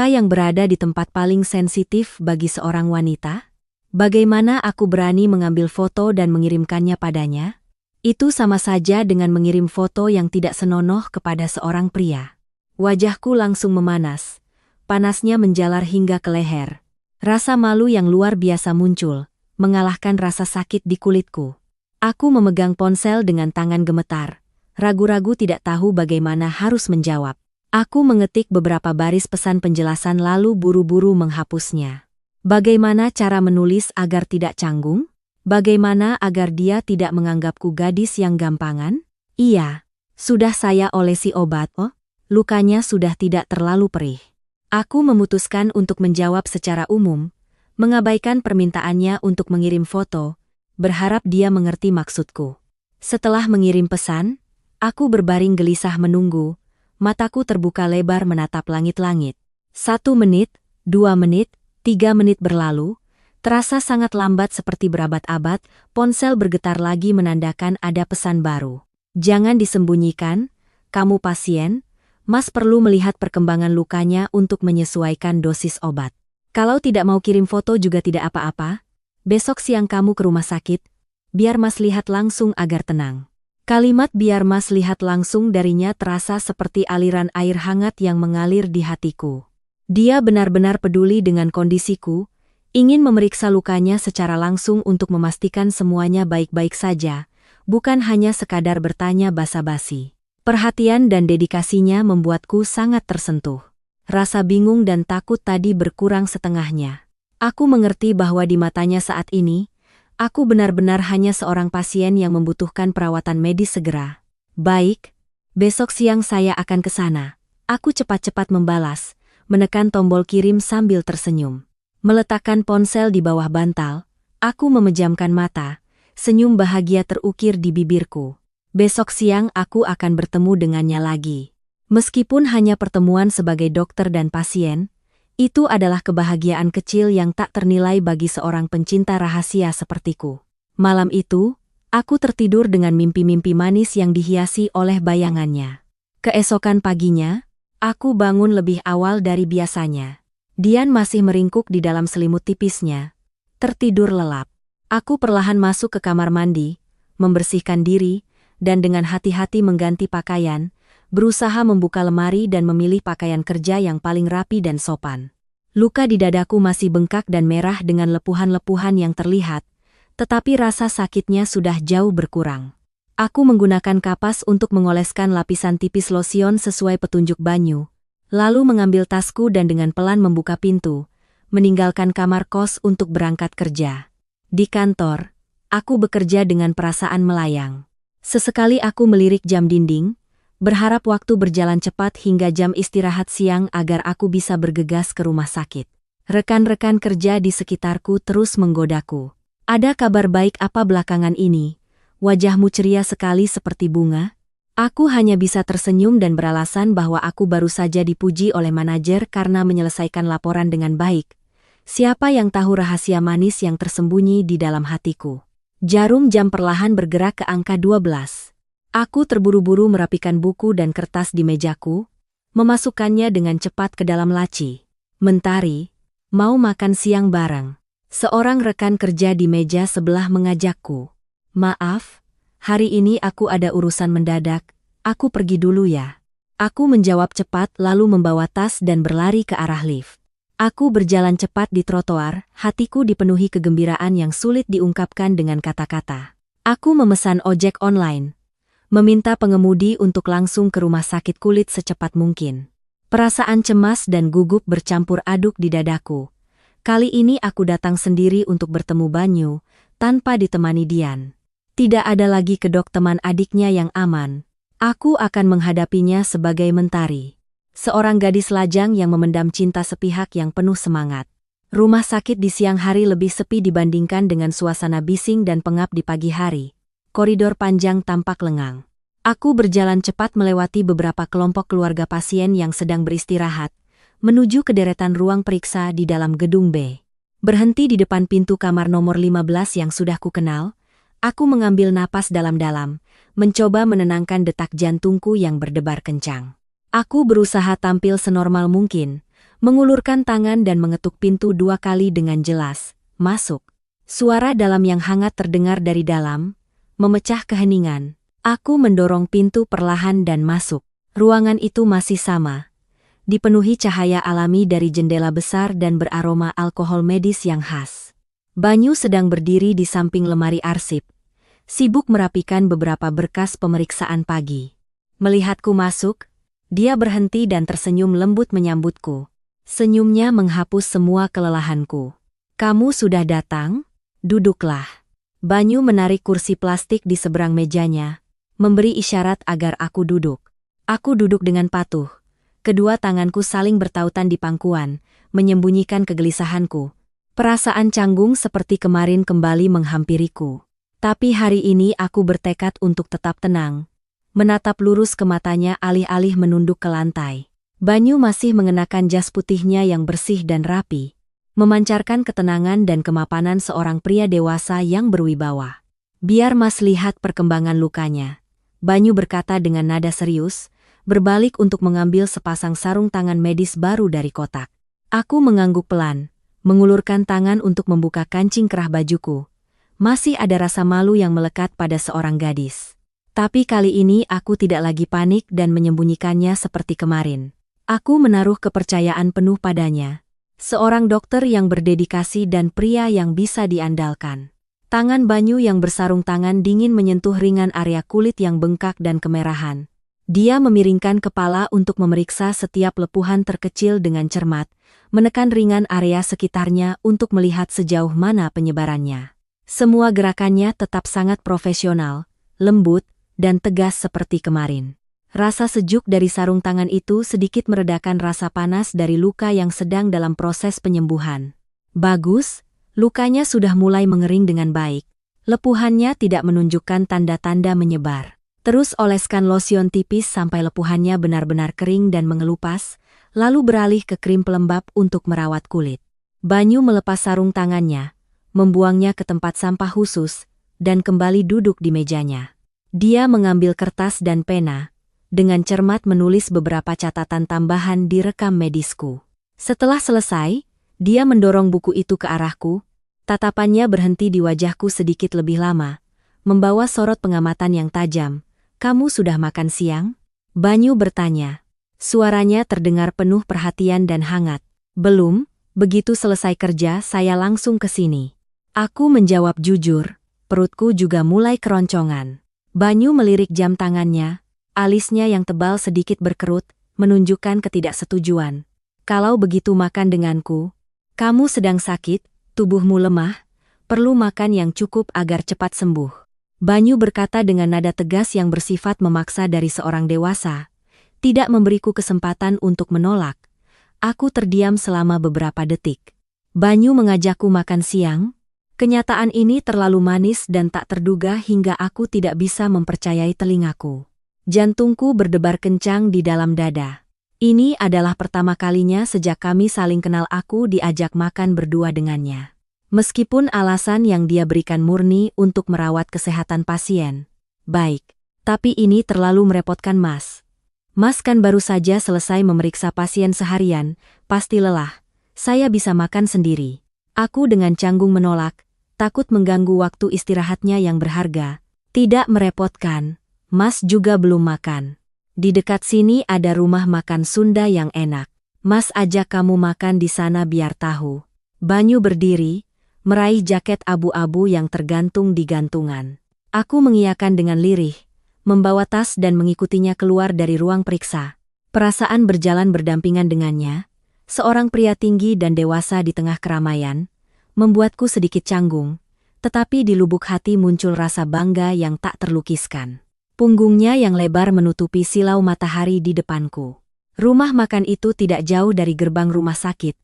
yang berada di tempat paling sensitif bagi seorang wanita? Bagaimana aku berani mengambil foto dan mengirimkannya padanya? Itu sama saja dengan mengirim foto yang tidak senonoh kepada seorang pria. Wajahku langsung memanas. Panasnya menjalar hingga ke leher. Rasa malu yang luar biasa muncul, mengalahkan rasa sakit di kulitku. Aku memegang ponsel dengan tangan gemetar. Ragu-ragu tidak tahu bagaimana harus menjawab. Aku mengetik beberapa baris pesan penjelasan lalu buru-buru menghapusnya. Bagaimana cara menulis agar tidak canggung? Bagaimana agar dia tidak menganggapku gadis yang gampangan? Iya, sudah saya olesi obat, lukanya sudah tidak terlalu perih. Aku memutuskan untuk menjawab secara umum, mengabaikan permintaannya untuk mengirim foto, berharap dia mengerti maksudku. Setelah mengirim pesan, aku berbaring gelisah menunggu, mataku terbuka lebar menatap langit-langit. 1 menit, 2 menit, 3 menit berlalu, terasa sangat lambat seperti berabad-abad, ponsel bergetar lagi menandakan ada pesan baru. Jangan disembunyikan, kamu pasien, Mas perlu melihat perkembangan lukanya untuk menyesuaikan dosis obat. Kalau tidak mau kirim foto juga tidak apa-apa, besok siang kamu ke rumah sakit, biar Mas lihat langsung agar tenang. Kalimat biar Mas lihat langsung darinya terasa seperti aliran air hangat yang mengalir di hatiku. Dia benar-benar peduli dengan kondisiku, ingin memeriksa lukanya secara langsung untuk memastikan semuanya baik-baik saja, bukan hanya sekadar bertanya basa-basi. Perhatian dan dedikasinya membuatku sangat tersentuh. Rasa bingung dan takut tadi berkurang setengahnya. Aku mengerti bahwa di matanya saat ini, aku benar-benar hanya seorang pasien yang membutuhkan perawatan medis segera. Baik, besok siang saya akan ke sana. Aku cepat-cepat membalas, menekan tombol kirim sambil tersenyum. Meletakkan ponsel di bawah bantal, aku memejamkan mata, senyum bahagia terukir di bibirku. Besok siang aku akan bertemu dengannya lagi. Meskipun hanya pertemuan sebagai dokter dan pasien, itu adalah kebahagiaan kecil yang tak ternilai bagi seorang pencinta rahasia sepertiku. Malam itu, aku tertidur dengan mimpi-mimpi manis yang dihiasi oleh bayangannya. Keesokan paginya, aku bangun lebih awal dari biasanya. Dian masih meringkuk di dalam selimut tipisnya, tertidur lelap. Aku perlahan masuk ke kamar mandi, membersihkan diri, dan dengan hati-hati mengganti pakaian, berusaha membuka lemari dan memilih pakaian kerja yang paling rapi dan sopan. Luka di dadaku masih bengkak dan merah dengan lepuhan-lepuhan yang terlihat, tetapi rasa sakitnya sudah jauh berkurang. Aku menggunakan kapas untuk mengoleskan lapisan tipis losion sesuai petunjuk Banyu, lalu mengambil tasku dan dengan pelan membuka pintu, meninggalkan kamar kos untuk berangkat kerja. Di kantor, aku bekerja dengan perasaan melayang. Sesekali aku melirik jam dinding, berharap waktu berjalan cepat hingga jam istirahat siang agar aku bisa bergegas ke rumah sakit. Rekan-rekan kerja di sekitarku terus menggodaku. Ada kabar baik apa belakangan ini? Wajahmu ceria sekali seperti bunga. Aku hanya bisa tersenyum dan beralasan bahwa aku baru saja dipuji oleh manajer karena menyelesaikan laporan dengan baik. Siapa yang tahu rahasia manis yang tersembunyi di dalam hatiku? Jarum jam perlahan bergerak ke angka 12. Aku terburu-buru merapikan buku dan kertas di mejaku, memasukkannya dengan cepat ke dalam laci. Mentari, mau makan siang bareng? Seorang rekan kerja di meja sebelah mengajakku. Maaf, hari ini aku ada urusan mendadak, aku pergi dulu ya. Aku menjawab cepat lalu membawa tas dan berlari ke arah lift. Aku berjalan cepat di trotoar, hatiku dipenuhi kegembiraan yang sulit diungkapkan dengan kata-kata. Aku memesan ojek online, meminta pengemudi untuk langsung ke rumah sakit kulit secepat mungkin. Perasaan cemas dan gugup bercampur aduk di dadaku. Kali ini aku datang sendiri untuk bertemu Banyu, tanpa ditemani Dian. Tidak ada lagi kedok teman adiknya yang aman. Aku akan menghadapinya sebagai Mentari. Seorang gadis lajang yang memendam cinta sepihak yang penuh semangat. Rumah sakit di siang hari lebih sepi dibandingkan dengan suasana bising dan pengap di pagi hari. Koridor panjang tampak lengang. Aku berjalan cepat melewati beberapa kelompok keluarga pasien yang sedang beristirahat, menuju ke deretan ruang periksa di dalam gedung B. Berhenti di depan pintu kamar nomor 15 yang sudah kukenal, aku mengambil napas dalam-dalam, mencoba menenangkan detak jantungku yang berdebar kencang. Aku berusaha tampil senormal mungkin, mengulurkan tangan dan mengetuk pintu 2 kali dengan jelas. Masuk. Suara dalam yang hangat terdengar dari dalam, memecah keheningan. Aku mendorong pintu perlahan dan masuk. Ruangan itu masih sama, dipenuhi cahaya alami dari jendela besar dan beraroma alkohol medis yang khas. Banyu sedang berdiri di samping lemari arsip, sibuk merapikan beberapa berkas pemeriksaan pagi. Melihatku masuk, dia berhenti dan tersenyum lembut menyambutku. Senyumnya menghapus semua kelelahanku. "Kamu sudah datang? Duduklah." Banyu menarik kursi plastik di seberang mejanya, memberi isyarat agar aku duduk. Aku duduk dengan patuh. Kedua tanganku saling bertautan di pangkuan, menyembunyikan kegelisahanku. Perasaan canggung seperti kemarin kembali menghampiriku. Tapi hari ini aku bertekad untuk tetap tenang. Menatap lurus ke matanya alih-alih menunduk ke lantai. Banyu masih mengenakan jas putihnya yang bersih dan rapi, memancarkan ketenangan dan kemapanan seorang pria dewasa yang berwibawa. "Biar Mas lihat perkembangan lukanya," Banyu berkata dengan nada serius, berbalik untuk mengambil sepasang sarung tangan medis baru dari kotak. Aku mengangguk pelan, mengulurkan tangan untuk membuka kancing kerah bajuku. Masih ada rasa malu yang melekat pada seorang gadis. Tapi kali ini aku tidak lagi panik dan menyembunyikannya seperti kemarin. Aku menaruh kepercayaan penuh padanya. Seorang dokter yang berdedikasi dan pria yang bisa diandalkan. Tangan Banyu yang bersarung tangan dingin menyentuh ringan area kulit yang bengkak dan kemerahan. Dia memiringkan kepala untuk memeriksa setiap lepuhan terkecil dengan cermat, menekan ringan area sekitarnya untuk melihat sejauh mana penyebarannya. Semua gerakannya tetap sangat profesional, lembut, dan tegas seperti kemarin. Rasa sejuk dari sarung tangan itu sedikit meredakan rasa panas dari luka yang sedang dalam proses penyembuhan. Bagus, lukanya sudah mulai mengering dengan baik. Lepuhannya tidak menunjukkan tanda-tanda menyebar. Terus oleskan lotion tipis sampai lepuhannya benar-benar kering dan mengelupas, lalu beralih ke krim pelembab untuk merawat kulit. Banyu melepas sarung tangannya, membuangnya ke tempat sampah khusus, dan kembali duduk di mejanya. Dia mengambil kertas dan pena, dengan cermat menulis beberapa catatan tambahan di rekam medisku. Setelah selesai, dia mendorong buku itu ke arahku. Tatapannya berhenti di wajahku sedikit lebih lama, membawa sorot pengamatan yang tajam. "Kamu sudah makan siang?" Banyu bertanya. Suaranya terdengar penuh perhatian dan hangat. "Belum, begitu selesai kerja saya langsung ke sini." Aku menjawab jujur, perutku juga mulai keroncongan. Banyu melirik jam tangannya. Alisnya yang tebal sedikit berkerut, menunjukkan ketidaksetujuan. "Kalau begitu makan denganku. Kamu sedang sakit, tubuhmu lemah, perlu makan yang cukup agar cepat sembuh." Banyu berkata dengan nada tegas yang bersifat memaksa dari seorang dewasa, tidak memberiku kesempatan untuk menolak. Aku terdiam selama beberapa detik. Banyu mengajakku makan siang? Kenyataan ini terlalu manis dan tak terduga hingga aku tidak bisa mempercayai telingaku. Jantungku berdebar kencang di dalam dada. Ini adalah pertama kalinya sejak kami saling kenal aku diajak makan berdua dengannya. Meskipun alasan yang dia berikan murni untuk merawat kesehatan pasien. Baik, tapi ini terlalu merepotkan Mas. Mas kan baru saja selesai memeriksa pasien seharian, pasti lelah. Saya bisa makan sendiri. Aku dengan canggung menolak, takut mengganggu waktu istirahatnya yang berharga. Tidak merepotkan. Mas juga belum makan. Di dekat sini ada rumah makan Sunda yang enak. Mas ajak kamu makan di sana biar tahu. Banyu berdiri, meraih jaket abu-abu yang tergantung di gantungan. Aku mengiyakan dengan lirih, membawa tas dan mengikutinya keluar dari ruang periksa. Perasaan berjalan berdampingan dengannya, seorang pria tinggi dan dewasa di tengah keramaian, membuatku sedikit canggung, tetapi di lubuk hati muncul rasa bangga yang tak terlukiskan. Punggungnya yang lebar menutupi silau matahari di depanku. Rumah makan itu tidak jauh dari gerbang rumah sakit,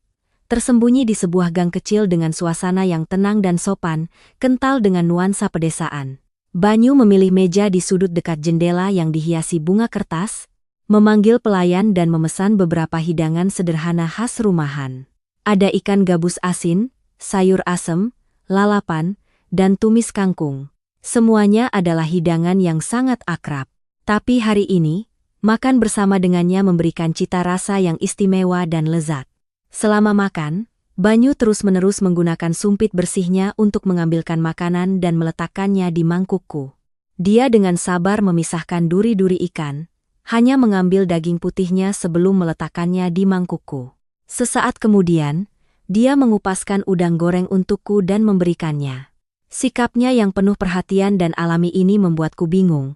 tersembunyi di sebuah gang kecil dengan suasana yang tenang dan sopan, kental dengan nuansa pedesaan. Banyu memilih meja di sudut dekat jendela yang dihiasi bunga kertas, memanggil pelayan dan memesan beberapa hidangan sederhana khas rumahan. Ada ikan gabus asin, sayur asem, lalapan, dan tumis kangkung. Semuanya adalah hidangan yang sangat akrab. Tapi hari ini, makan bersama dengannya memberikan cita rasa yang istimewa dan lezat. Selama makan, Banyu terus-menerus menggunakan sumpit bersihnya untuk mengambilkan makanan dan meletakkannya di mangkukku. Dia dengan sabar memisahkan duri-duri ikan, hanya mengambil daging putihnya sebelum meletakkannya di mangkukku. Sesaat kemudian, dia mengupaskan udang goreng untukku dan memberikannya. Sikapnya yang penuh perhatian dan alami ini membuatku bingung,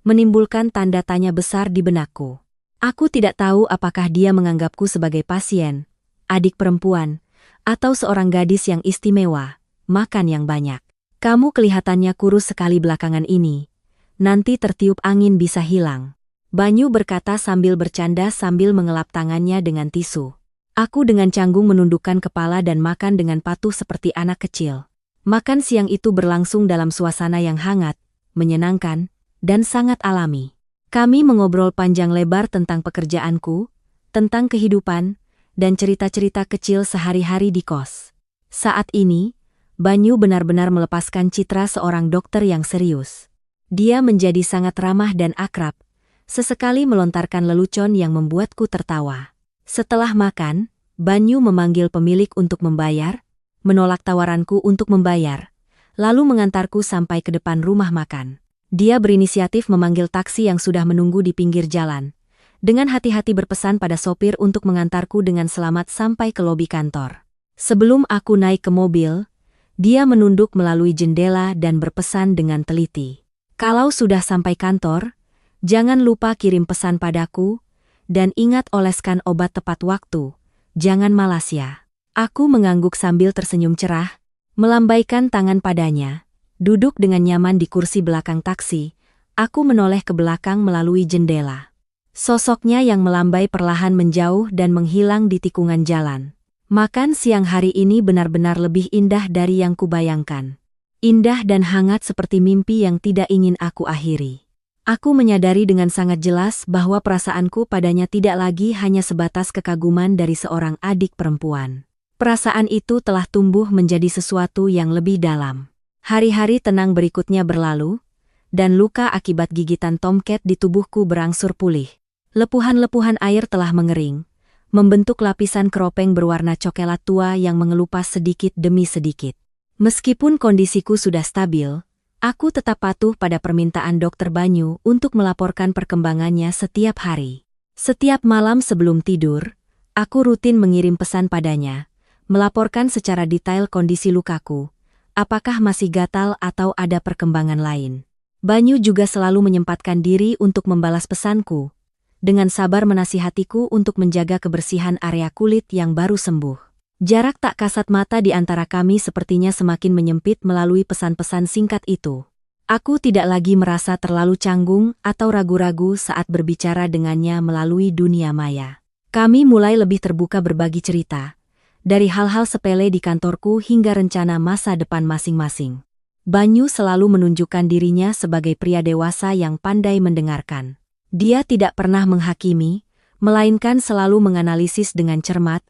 menimbulkan tanda tanya besar di benakku. Aku tidak tahu apakah dia menganggapku sebagai pasien, adik perempuan, atau seorang gadis yang istimewa, makan yang banyak. Kamu kelihatannya kurus sekali belakangan ini. Nanti tertiup angin bisa hilang. Banyu berkata sambil bercanda sambil mengelap tangannya dengan tisu. Aku dengan canggung menundukkan kepala dan makan dengan patuh seperti anak kecil. Makan siang itu berlangsung dalam suasana yang hangat, menyenangkan, dan sangat alami. Kami mengobrol panjang lebar tentang pekerjaanku, tentang kehidupan, dan cerita-cerita kecil sehari-hari di kos. Saat ini, Banyu benar-benar melepaskan citra seorang dokter yang serius. Dia menjadi sangat ramah dan akrab, sesekali melontarkan lelucon yang membuatku tertawa. Setelah makan, Banyu memanggil pemilik untuk membayar, menolak tawaranku untuk membayar, lalu mengantarku sampai ke depan rumah makan. Dia berinisiatif memanggil taksi yang sudah menunggu di pinggir jalan. Dengan hati-hati berpesan pada sopir untuk mengantarku dengan selamat sampai ke lobi kantor. Sebelum aku naik ke mobil, dia menunduk melalui jendela dan berpesan dengan teliti. Kalau sudah sampai kantor, jangan lupa kirim pesan padaku, dan ingat oleskan obat tepat waktu, jangan malas ya. Aku mengangguk sambil tersenyum cerah, melambaikan tangan padanya. Duduk dengan nyaman di kursi belakang taksi, aku menoleh ke belakang melalui jendela. Sosoknya yang melambai perlahan menjauh dan menghilang di tikungan jalan. Makan siang hari ini benar-benar lebih indah dari yang kubayangkan. Indah dan hangat seperti mimpi yang tidak ingin aku akhiri. Aku menyadari dengan sangat jelas bahwa perasaanku padanya tidak lagi hanya sebatas kekaguman dari seorang adik perempuan. Perasaan itu telah tumbuh menjadi sesuatu yang lebih dalam. Hari-hari tenang berikutnya berlalu, dan luka akibat gigitan tomcat di tubuhku berangsur pulih. Lepuhan-lepuhan air telah mengering, membentuk lapisan keropeng berwarna coklat tua yang mengelupas sedikit demi sedikit. Meskipun kondisiku sudah stabil, aku tetap patuh pada permintaan dokter Banyu untuk melaporkan perkembangannya setiap hari. Setiap malam sebelum tidur, aku rutin mengirim pesan padanya, melaporkan secara detail kondisi lukaku, apakah masih gatal atau ada perkembangan lain. Banyu juga selalu menyempatkan diri untuk membalas pesanku, dengan sabar menasihatiku untuk menjaga kebersihan area kulit yang baru sembuh. Jarak tak kasat mata di antara kami sepertinya semakin menyempit melalui pesan-pesan singkat itu. Aku tidak lagi merasa terlalu canggung atau ragu-ragu saat berbicara dengannya melalui dunia maya. Kami mulai lebih terbuka berbagi cerita, dari hal-hal sepele di kantorku hingga rencana masa depan masing-masing. Banyu selalu menunjukkan dirinya sebagai pria dewasa yang pandai mendengarkan. Dia tidak pernah menghakimi, melainkan selalu menganalisis dengan cermat,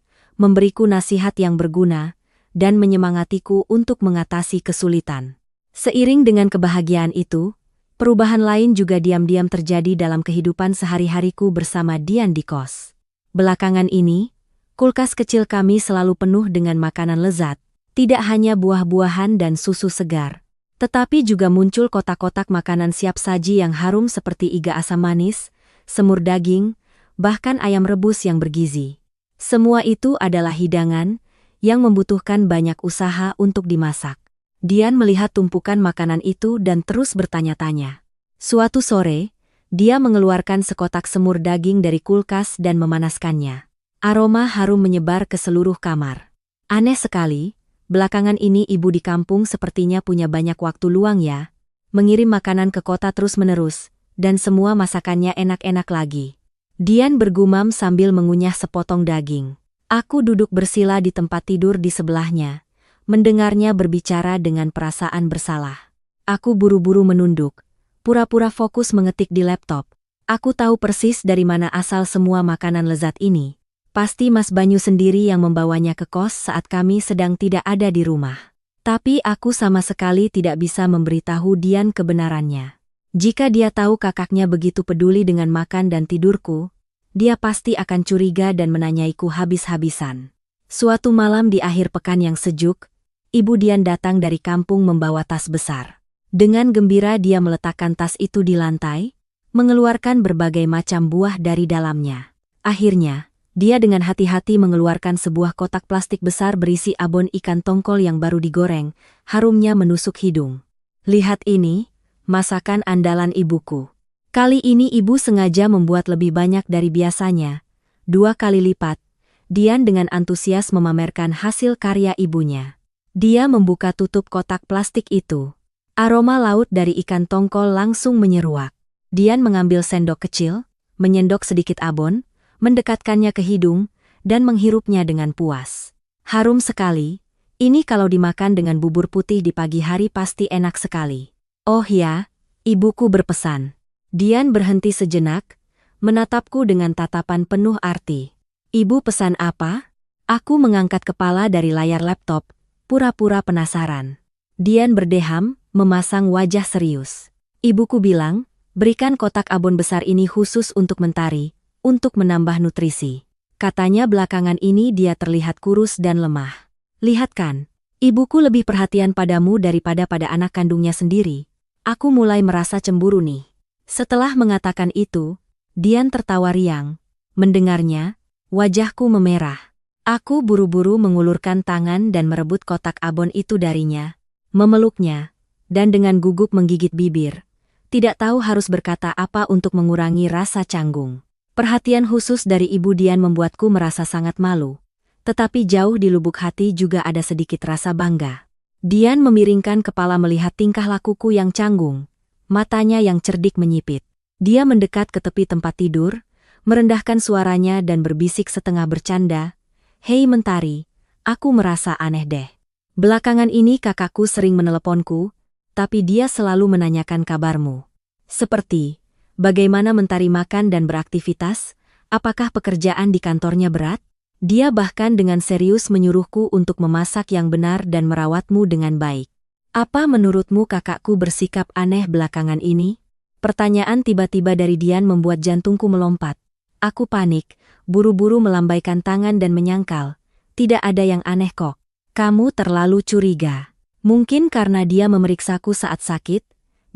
memberiku nasihat yang berguna, dan menyemangatiku untuk mengatasi kesulitan. Seiring dengan kebahagiaan itu, perubahan lain juga diam-diam terjadi dalam kehidupan sehari-hariku bersama Dian di kos. Belakangan ini, kulkas kecil kami selalu penuh dengan makanan lezat, tidak hanya buah-buahan dan susu segar, tetapi juga muncul kotak-kotak makanan siap saji yang harum seperti iga asam manis, semur daging, bahkan ayam rebus yang bergizi. Semua itu adalah hidangan yang membutuhkan banyak usaha untuk dimasak. Dian melihat tumpukan makanan itu dan terus bertanya-tanya. Suatu sore, dia mengeluarkan sekotak semur daging dari kulkas dan memanaskannya. Aroma harum menyebar ke seluruh kamar. Aneh sekali, belakangan ini ibu di kampung sepertinya punya banyak waktu luang ya. Mengirim makanan ke kota terus-menerus, dan semua masakannya enak-enak lagi. Dian bergumam sambil mengunyah sepotong daging. Aku duduk bersila di tempat tidur di sebelahnya, mendengarnya berbicara dengan perasaan bersalah. Aku buru-buru menunduk, pura-pura fokus mengetik di laptop. Aku tahu persis dari mana asal semua makanan lezat ini. Pasti Mas Banyu sendiri yang membawanya ke kos saat kami sedang tidak ada di rumah. Tapi aku sama sekali tidak bisa memberitahu Dian kebenarannya. Jika dia tahu kakaknya begitu peduli dengan makan dan tidurku, dia pasti akan curiga dan menanyaiku habis-habisan. Suatu malam di akhir pekan yang sejuk, Ibu Dian datang dari kampung membawa tas besar. Dengan gembira dia meletakkan tas itu di lantai, mengeluarkan berbagai macam buah dari dalamnya. Akhirnya, dia dengan hati-hati mengeluarkan sebuah kotak plastik besar berisi abon ikan tongkol yang baru digoreng, harumnya menusuk hidung. Lihat ini, masakan andalan ibuku. Kali ini ibu sengaja membuat lebih banyak dari biasanya, 2 kali lipat. Dian dengan antusias memamerkan hasil karya ibunya. Dia membuka tutup kotak plastik itu. Aroma laut dari ikan tongkol langsung menyeruak. Dian mengambil sendok kecil, menyendok sedikit abon, mendekatkannya ke hidung, dan menghirupnya dengan puas. Harum sekali, ini kalau dimakan dengan bubur putih di pagi hari pasti enak sekali. Oh ya, ibuku berpesan. Dian berhenti sejenak, menatapku dengan tatapan penuh arti. Ibu pesan apa? Aku mengangkat kepala dari layar laptop, pura-pura penasaran. Dian berdeham, memasang wajah serius. Ibuku bilang, berikan kotak abon besar ini khusus untuk Mentari, untuk menambah nutrisi. Katanya belakangan ini dia terlihat kurus dan lemah. Lihat kan, ibuku lebih perhatian padamu daripada pada anak kandungnya sendiri. Aku mulai merasa cemburu nih. Setelah mengatakan itu, Dian tertawa riang. Mendengarnya, wajahku memerah. Aku buru-buru mengulurkan tangan dan merebut kotak abon itu darinya, memeluknya, dan dengan gugup menggigit bibir. Tidak tahu harus berkata apa untuk mengurangi rasa canggung. Perhatian khusus dari Ibu Dian membuatku merasa sangat malu. Tetapi jauh di lubuk hati juga ada sedikit rasa bangga. Dian memiringkan kepala melihat tingkah lakuku yang canggung. Matanya yang cerdik menyipit. Dia mendekat ke tepi tempat tidur, merendahkan suaranya dan berbisik setengah bercanda. Hei Mentari, aku merasa aneh deh. Belakangan ini kakakku sering meneleponku, tapi dia selalu menanyakan kabarmu. Seperti, bagaimana Mentari makan dan beraktivitas? Apakah pekerjaan di kantornya berat? Dia bahkan dengan serius menyuruhku untuk memasak yang benar dan merawatmu dengan baik. Apa menurutmu kakakku bersikap aneh belakangan ini? Pertanyaan tiba-tiba dari Dian membuat jantungku melompat. Aku panik, buru-buru melambaikan tangan dan menyangkal. Tidak ada yang aneh kok. Kamu terlalu curiga. Mungkin karena dia memeriksaku saat sakit,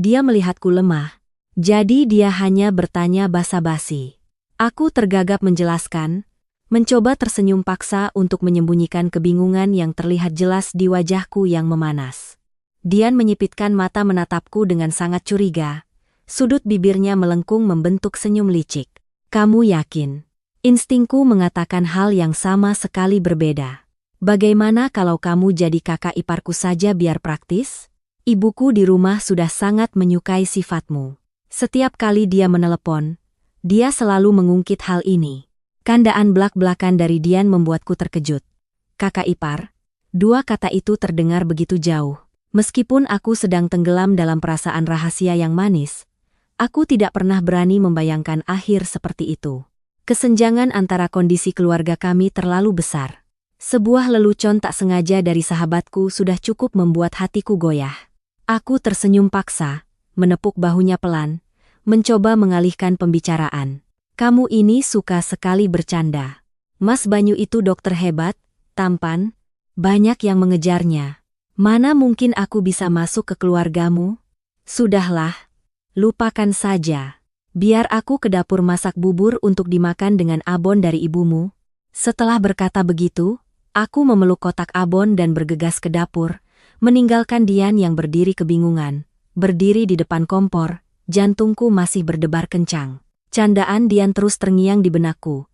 dia melihatku lemah. Jadi dia hanya bertanya basa-basi. Aku tergagap menjelaskan, mencoba tersenyum paksa untuk menyembunyikan kebingungan yang terlihat jelas di wajahku yang memanas. Dian menyipitkan mata menatapku dengan sangat curiga. Sudut bibirnya melengkung membentuk senyum licik. Kamu yakin? Instingku mengatakan hal yang sama sekali berbeda. Bagaimana kalau kamu jadi kakak iparku saja biar praktis? Ibuku di rumah sudah sangat menyukai sifatmu. Setiap kali dia menelepon, dia selalu mengungkit hal ini. Kandaan belak-belakan dari Dian membuatku terkejut. Kakak ipar, 2 kata itu terdengar begitu jauh. Meskipun aku sedang tenggelam dalam perasaan rahasia yang manis, aku tidak pernah berani membayangkan akhir seperti itu. Kesenjangan antara kondisi keluarga kami terlalu besar. Sebuah lelucon tak sengaja dari sahabatku sudah cukup membuat hatiku goyah. Aku tersenyum paksa, menepuk bahunya pelan, mencoba mengalihkan pembicaraan. Kamu ini suka sekali bercanda. Mas Banyu itu dokter hebat, tampan, banyak yang mengejarnya. Mana mungkin aku bisa masuk ke keluargamu? Sudahlah, lupakan saja. Biar aku ke dapur masak bubur untuk dimakan dengan abon dari ibumu. Setelah berkata begitu, aku memeluk kotak abon dan bergegas ke dapur, meninggalkan Dian yang berdiri kebingungan, berdiri di depan kompor, jantungku masih berdebar kencang. Candaan Dian terus terngiang di benakku.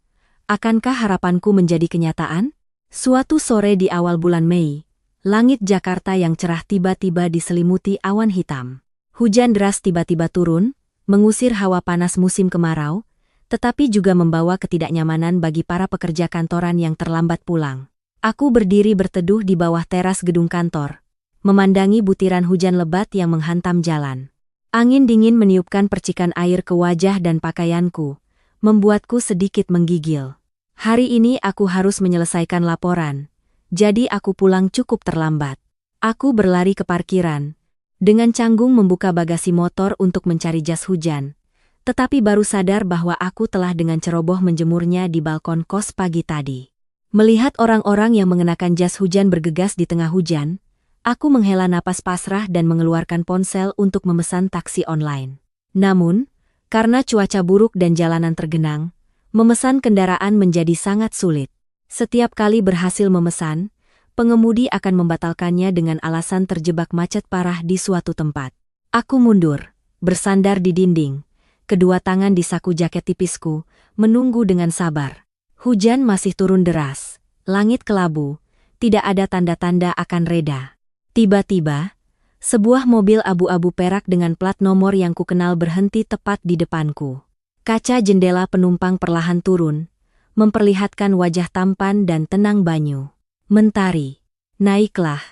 Akankah harapanku menjadi kenyataan? Suatu sore di awal bulan Mei, langit Jakarta yang cerah tiba-tiba diselimuti awan hitam. Hujan deras tiba-tiba turun, mengusir hawa panas musim kemarau, tetapi juga membawa ketidaknyamanan bagi para pekerja kantoran yang terlambat pulang. Aku berdiri berteduh di bawah teras gedung kantor, memandangi butiran hujan lebat yang menghantam jalan. Angin dingin meniupkan percikan air ke wajah dan pakaianku, membuatku sedikit menggigil. Hari ini aku harus menyelesaikan laporan, jadi aku pulang cukup terlambat. Aku berlari ke parkiran, dengan canggung membuka bagasi motor untuk mencari jas hujan, tetapi baru sadar bahwa aku telah dengan ceroboh menjemurnya di balkon kos pagi tadi. Melihat orang-orang yang mengenakan jas hujan bergegas di tengah hujan, aku menghela napas pasrah dan mengeluarkan ponsel untuk memesan taksi online. Namun, Karena cuaca buruk dan jalanan tergenang, memesan kendaraan menjadi sangat sulit. Setiap kali berhasil memesan, pengemudi akan membatalkannya dengan alasan terjebak macet parah di suatu tempat. Aku mundur, bersandar di dinding, kedua tangan di saku jaket tipisku, menunggu dengan sabar. Hujan masih turun deras, langit kelabu, tidak ada tanda-tanda akan reda. Tiba-tiba, sebuah mobil abu-abu perak dengan plat nomor yang kukenal berhenti tepat di depanku. Kaca jendela penumpang perlahan turun, memperlihatkan wajah tampan dan tenang Banyu. "Mentari, naiklah.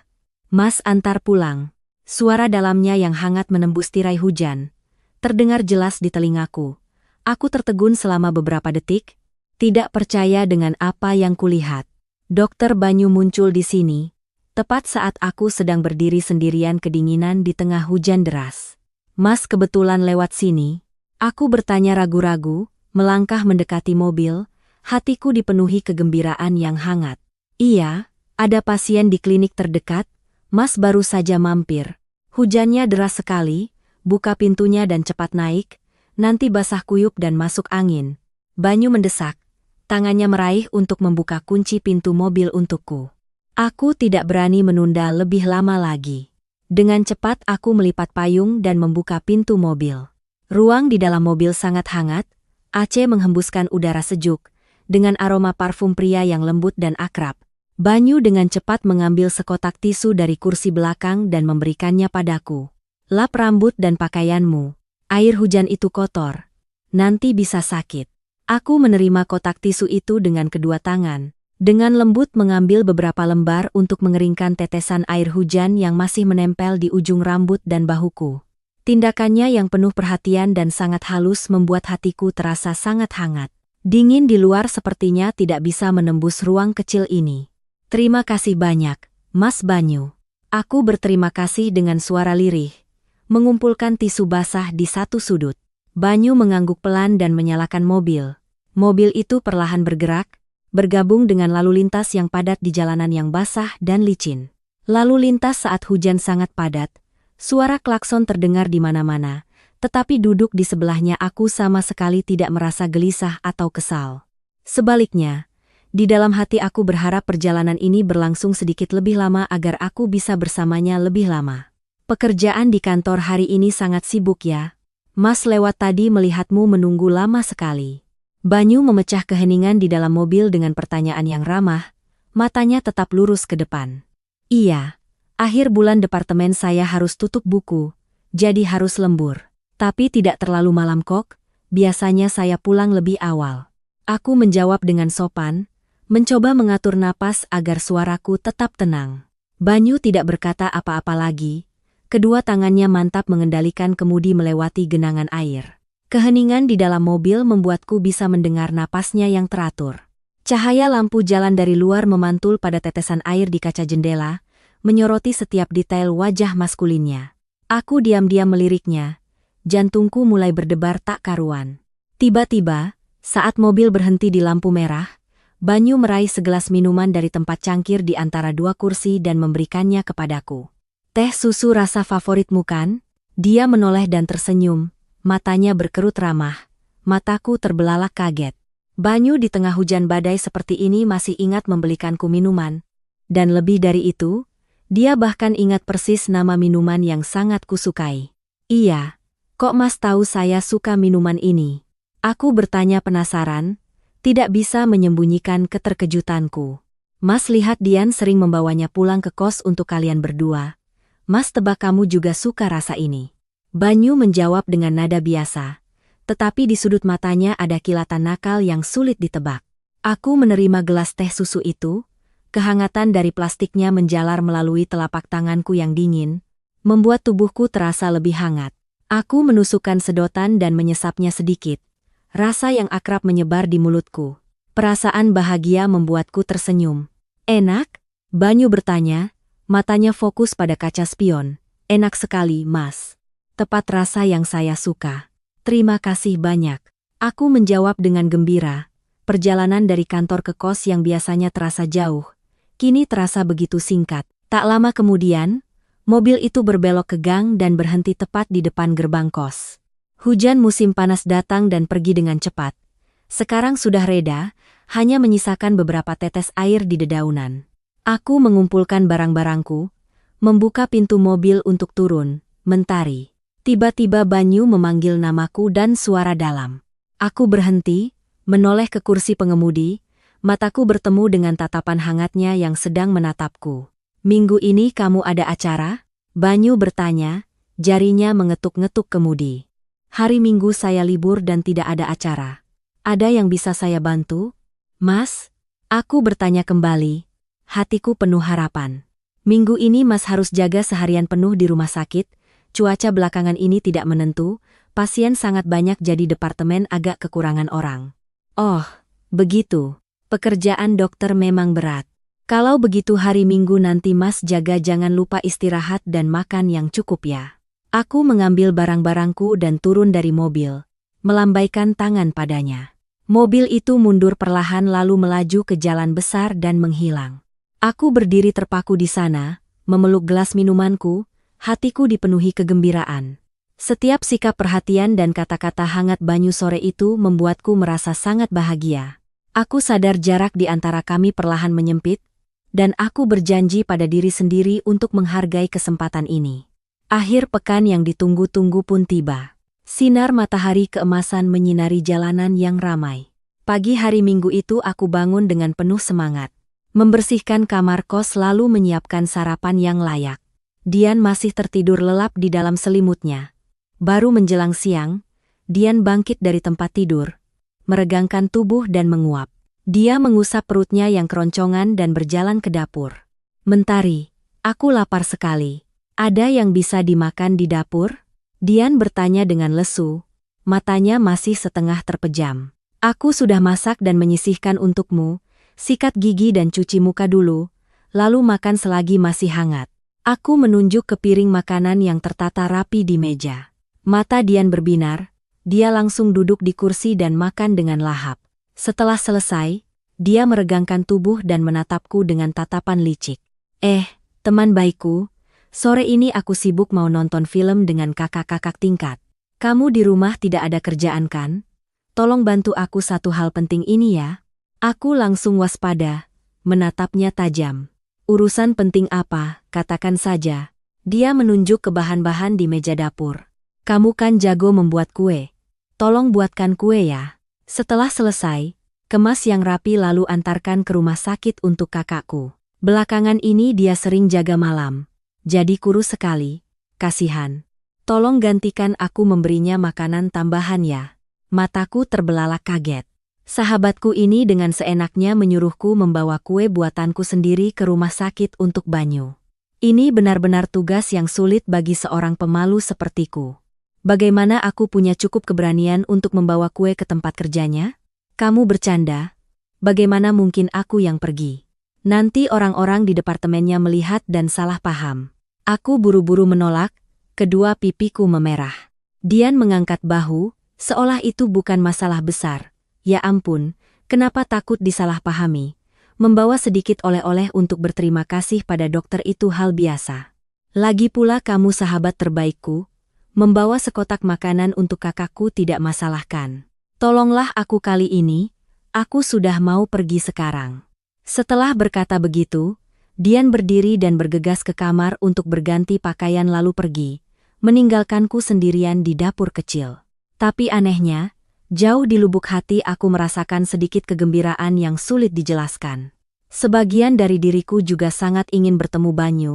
Mas antar pulang." Suara dalamnya yang hangat menembus tirai hujan, terdengar jelas di telingaku. Aku tertegun selama beberapa detik, tidak percaya dengan apa yang kulihat. Dokter Banyu muncul di sini, tepat saat aku sedang berdiri sendirian kedinginan di tengah hujan deras. "Mas kebetulan lewat sini?" Aku bertanya ragu-ragu, melangkah mendekati mobil, hatiku dipenuhi kegembiraan yang hangat. "Iya, ada pasien di klinik terdekat, Mas baru saja mampir. Hujannya deras sekali, buka pintunya dan cepat naik, nanti basah kuyup dan masuk angin." Banyu mendesak, tangannya meraih untuk membuka kunci pintu mobil untukku. Aku tidak berani menunda lebih lama lagi. Dengan cepat aku melipat payung dan membuka pintu mobil. Ruang di dalam mobil sangat hangat, AC menghembuskan udara sejuk, dengan aroma parfum pria yang lembut dan akrab. Banyu dengan cepat mengambil sekotak tisu dari kursi belakang dan memberikannya padaku. "Lap rambut dan pakaianmu. Air hujan itu kotor. Nanti bisa sakit." Aku menerima kotak tisu itu dengan kedua tangan. Dengan lembut mengambil beberapa lembar untuk mengeringkan tetesan air hujan yang masih menempel di ujung rambut dan bahuku. Tindakannya yang penuh perhatian dan sangat halus membuat hatiku terasa sangat hangat. Dingin di luar sepertinya tidak bisa menembus ruang kecil ini. "Terima kasih banyak, Mas Banyu." Aku berterima kasih dengan suara lirih, mengumpulkan tisu basah di satu sudut. Banyu mengangguk pelan dan menyalakan mobil. Mobil itu perlahan bergerak, bergabung dengan lalu lintas yang padat di jalanan yang basah dan licin. Lalu lintas saat hujan sangat padat, suara klakson terdengar di mana-mana, tetapi duduk di sebelahnya aku sama sekali tidak merasa gelisah atau kesal. Sebaliknya, di dalam hati aku berharap perjalanan ini berlangsung sedikit lebih lama agar aku bisa bersamanya lebih lama. "Pekerjaan di kantor hari ini sangat sibuk ya? Mas lewat tadi melihatmu menunggu lama sekali." Banyu memecah keheningan di dalam mobil dengan pertanyaan yang ramah, matanya tetap lurus ke depan. "Iya, akhir bulan departemen saya harus tutup buku, jadi harus lembur. Tapi tidak terlalu malam kok, biasanya saya pulang lebih awal." Aku menjawab dengan sopan, mencoba mengatur napas agar suaraku tetap tenang. Banyu tidak berkata apa-apa lagi, kedua tangannya mantap mengendalikan kemudi melewati genangan air. Keheningan di dalam mobil membuatku bisa mendengar napasnya yang teratur. Cahaya lampu jalan dari luar memantul pada tetesan air di kaca jendela, menyoroti setiap detail wajah maskulinnya. Aku diam-diam meliriknya, jantungku mulai berdebar tak karuan. Tiba-tiba, saat mobil berhenti di lampu merah, Banyu meraih segelas minuman dari tempat cangkir di antara dua kursi dan memberikannya kepadaku. "Teh susu rasa favoritmu kan?" Dia menoleh dan tersenyum, matanya berkerut ramah. Mataku terbelalak kaget. Banyu di tengah hujan badai seperti ini masih ingat membelikanku minuman. Dan lebih dari itu, dia bahkan ingat persis nama minuman yang sangat kusukai. "Iya, kok Mas tahu saya suka minuman ini?" Aku bertanya penasaran, tidak bisa menyembunyikan keterkejutanku. "Mas lihat Dian sering membawanya pulang ke kos untuk kalian berdua. Mas tebak kamu juga suka rasa ini." Banyu menjawab dengan nada biasa, tetapi di sudut matanya ada kilatan nakal yang sulit ditebak. Aku menerima gelas teh susu itu, kehangatan dari plastiknya menjalar melalui telapak tanganku yang dingin, membuat tubuhku terasa lebih hangat. Aku menusukkan sedotan dan menyesapnya sedikit. Rasa yang akrab menyebar di mulutku. Perasaan bahagia membuatku tersenyum. "Enak?" Banyu bertanya, matanya fokus pada kaca spion. "Enak sekali, Mas. Tepat rasa yang saya suka. Terima kasih banyak." Aku menjawab dengan gembira. Perjalanan dari kantor ke kos yang biasanya terasa jauh, kini terasa begitu singkat. Tak lama kemudian, mobil itu berbelok ke gang dan berhenti tepat di depan gerbang kos. Hujan musim panas datang dan pergi dengan cepat. Sekarang sudah reda, hanya menyisakan beberapa tetes air di dedaunan. Aku mengumpulkan barang-barangku, membuka pintu mobil untuk turun, Mentari. Tiba-tiba Banyu memanggil namaku dan suara dalam. Aku berhenti, menoleh ke kursi pengemudi, mataku bertemu dengan tatapan hangatnya yang sedang menatapku. Minggu ini kamu ada acara? Banyu bertanya, jarinya mengetuk-ngetuk kemudi. Hari Minggu saya libur dan tidak ada acara. Ada yang bisa saya bantu? Mas? Aku bertanya kembali. Hatiku penuh harapan. Minggu ini Mas harus jaga seharian penuh di rumah sakit. Cuaca belakangan ini tidak menentu. Pasien sangat banyak jadi departemen agak kekurangan orang. Oh, begitu. Pekerjaan dokter memang berat. Kalau begitu hari Minggu nanti Mas jaga jangan lupa istirahat dan makan yang cukup ya. Aku mengambil barang-barangku dan turun dari mobil, melambaikan tangan padanya. Mobil itu mundur perlahan lalu melaju ke jalan besar dan menghilang. Aku berdiri terpaku di sana, memeluk gelas minumanku, hatiku dipenuhi kegembiraan. Setiap sikap perhatian dan kata-kata hangat Banyu sore itu membuatku merasa sangat bahagia. Aku sadar jarak di antara kami perlahan menyempit, dan aku berjanji pada diri sendiri untuk menghargai kesempatan ini. Akhir pekan yang ditunggu-tunggu pun tiba. Sinar matahari keemasan menyinari jalanan yang ramai. Pagi hari Minggu itu aku bangun dengan penuh semangat. Membersihkan kamar kos lalu menyiapkan sarapan yang layak. Dian masih tertidur lelap di dalam selimutnya. Baru menjelang siang, Dian bangkit dari tempat tidur, meregangkan tubuh dan menguap. Dia mengusap perutnya yang keroncongan dan berjalan ke dapur. Mentari, aku lapar sekali. Ada yang bisa dimakan di dapur? Dian bertanya dengan lesu, matanya masih setengah terpejam. Aku sudah masak dan menyisihkan untukmu, sikat gigi dan cuci muka dulu, lalu makan selagi masih hangat. Aku menunjuk ke piring makanan yang tertata rapi di meja. Mata Dian berbinar, dia langsung duduk di kursi dan makan dengan lahap. Setelah selesai, dia meregangkan tubuh dan menatapku dengan tatapan licik. Teman baikku, sore ini aku sibuk mau nonton film dengan kakak-kakak tingkat. Kamu di rumah tidak ada kerjaan kan? Tolong bantu aku satu hal penting ini ya. Aku langsung waspada, menatapnya tajam. Urusan penting apa, katakan saja. Dia menunjuk ke bahan-bahan di meja dapur. Kamu kan jago membuat kue. Tolong buatkan kue ya. Setelah selesai, kemas yang rapi lalu antarkan ke rumah sakit untuk kakakku. Belakangan ini dia sering jaga malam. Jadi kurus sekali. Kasihan. Tolong gantikan aku memberinya makanan tambahan ya. Mataku terbelalak kaget. Sahabatku ini dengan seenaknya menyuruhku membawa kue buatanku sendiri ke rumah sakit untuk Banyu. Ini benar-benar tugas yang sulit bagi seorang pemalu sepertiku. Bagaimana aku punya cukup keberanian untuk membawa kue ke tempat kerjanya? Kamu bercanda? Bagaimana mungkin aku yang pergi? Nanti orang-orang di departemennya melihat dan salah paham. Aku buru-buru menolak, kedua pipiku memerah. Dian mengangkat bahu, seolah itu bukan masalah besar. Ya ampun, kenapa takut disalahpahami? Membawa sedikit oleh-oleh untuk berterima kasih pada dokter itu hal biasa. Lagi pula kamu sahabat terbaikku, membawa sekotak makanan untuk kakakku tidak masalahkan. Tolonglah aku kali ini, aku sudah mau pergi sekarang. Setelah berkata begitu, Dian berdiri dan bergegas ke kamar untuk berganti pakaian lalu pergi, meninggalkanku sendirian di dapur kecil. Tapi anehnya, jauh di lubuk hati aku merasakan sedikit kegembiraan yang sulit dijelaskan. Sebagian dari diriku juga sangat ingin bertemu Banyu,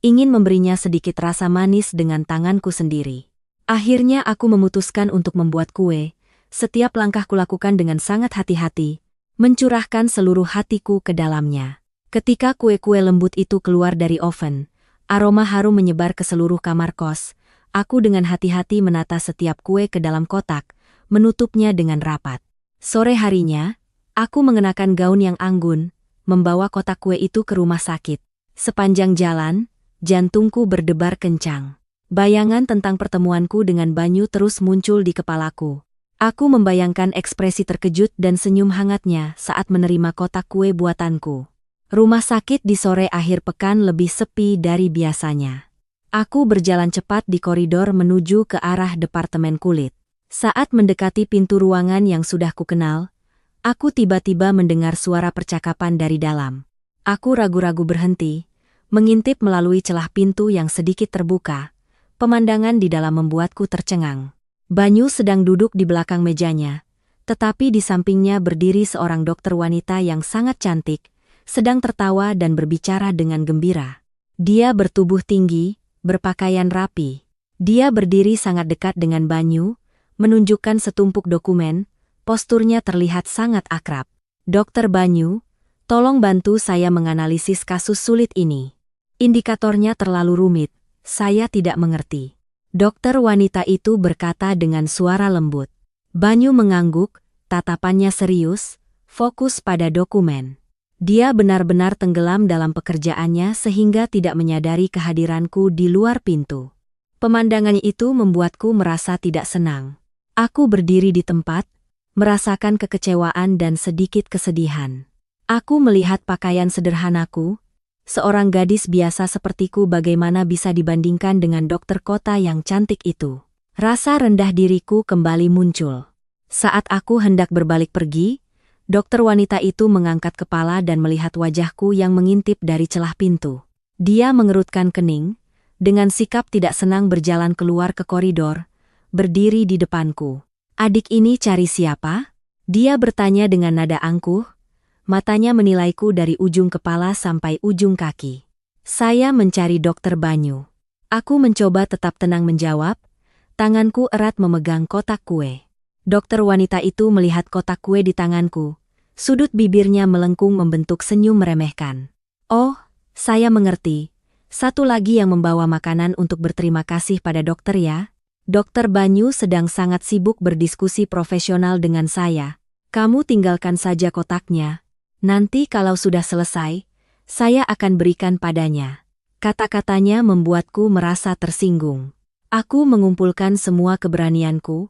ingin memberinya sedikit rasa manis dengan tanganku sendiri. Akhirnya aku memutuskan untuk membuat kue. Setiap langkah kulakukan dengan sangat hati-hati, mencurahkan seluruh hatiku ke dalamnya. Ketika kue-kue lembut itu keluar dari oven, aroma harum menyebar ke seluruh kamar kos. Aku dengan hati-hati menata setiap kue ke dalam kotak, menutupnya dengan rapat. Sore harinya, aku mengenakan gaun yang anggun, membawa kotak kue itu ke rumah sakit. Sepanjang jalan, jantungku berdebar kencang. Bayangan tentang pertemuanku dengan Banyu terus muncul di kepalaku. Aku membayangkan ekspresi terkejut dan senyum hangatnya saat menerima kotak kue buatanku. Rumah sakit di sore akhir pekan lebih sepi dari biasanya. Aku berjalan cepat di koridor menuju ke arah departemen kulit. Saat mendekati pintu ruangan yang sudah kukenal, aku tiba-tiba mendengar suara percakapan dari dalam. Aku ragu-ragu berhenti, mengintip melalui celah pintu yang sedikit terbuka. Pemandangan di dalam membuatku tercengang. Banyu sedang duduk di belakang mejanya, tetapi di sampingnya berdiri seorang dokter wanita yang sangat cantik, sedang tertawa dan berbicara dengan gembira. Dia bertubuh tinggi, berpakaian rapi. Dia berdiri sangat dekat dengan Banyu, menunjukkan setumpuk dokumen, posturnya terlihat sangat akrab. Dokter Banyu, tolong bantu saya menganalisis kasus sulit ini. Indikatornya terlalu rumit, saya tidak mengerti. Dokter wanita itu berkata dengan suara lembut. Banyu mengangguk, tatapannya serius, fokus pada dokumen. Dia benar-benar tenggelam dalam pekerjaannya sehingga tidak menyadari kehadiranku di luar pintu. Pemandangan itu membuatku merasa tidak senang. Aku berdiri di tempat, merasakan kekecewaan dan sedikit kesedihan. Aku melihat pakaian sederhanaku, seorang gadis biasa sepertiku bagaimana bisa dibandingkan dengan dokter kota yang cantik itu. Rasa rendah diriku kembali muncul. Saat aku hendak berbalik pergi, dokter wanita itu mengangkat kepala dan melihat wajahku yang mengintip dari celah pintu. Dia mengerutkan kening, dengan sikap tidak senang berjalan keluar ke koridor, berdiri di depanku. Adik ini cari siapa? Dia bertanya dengan nada angkuh, matanya menilaiku dari ujung kepala sampai ujung kaki. Saya mencari dokter Banyu. Aku mencoba tetap tenang menjawab, tanganku erat memegang kotak kue. Dokter wanita itu melihat kotak kue di tanganku, sudut bibirnya melengkung membentuk senyum meremehkan. Oh, saya mengerti. Satu lagi yang membawa makanan untuk berterima kasih pada dokter ya. Dokter Banyu sedang sangat sibuk berdiskusi profesional dengan saya. Kamu tinggalkan saja kotaknya. Nanti kalau sudah selesai, saya akan berikan padanya. Kata-katanya membuatku merasa tersinggung. Aku mengumpulkan semua keberanianku,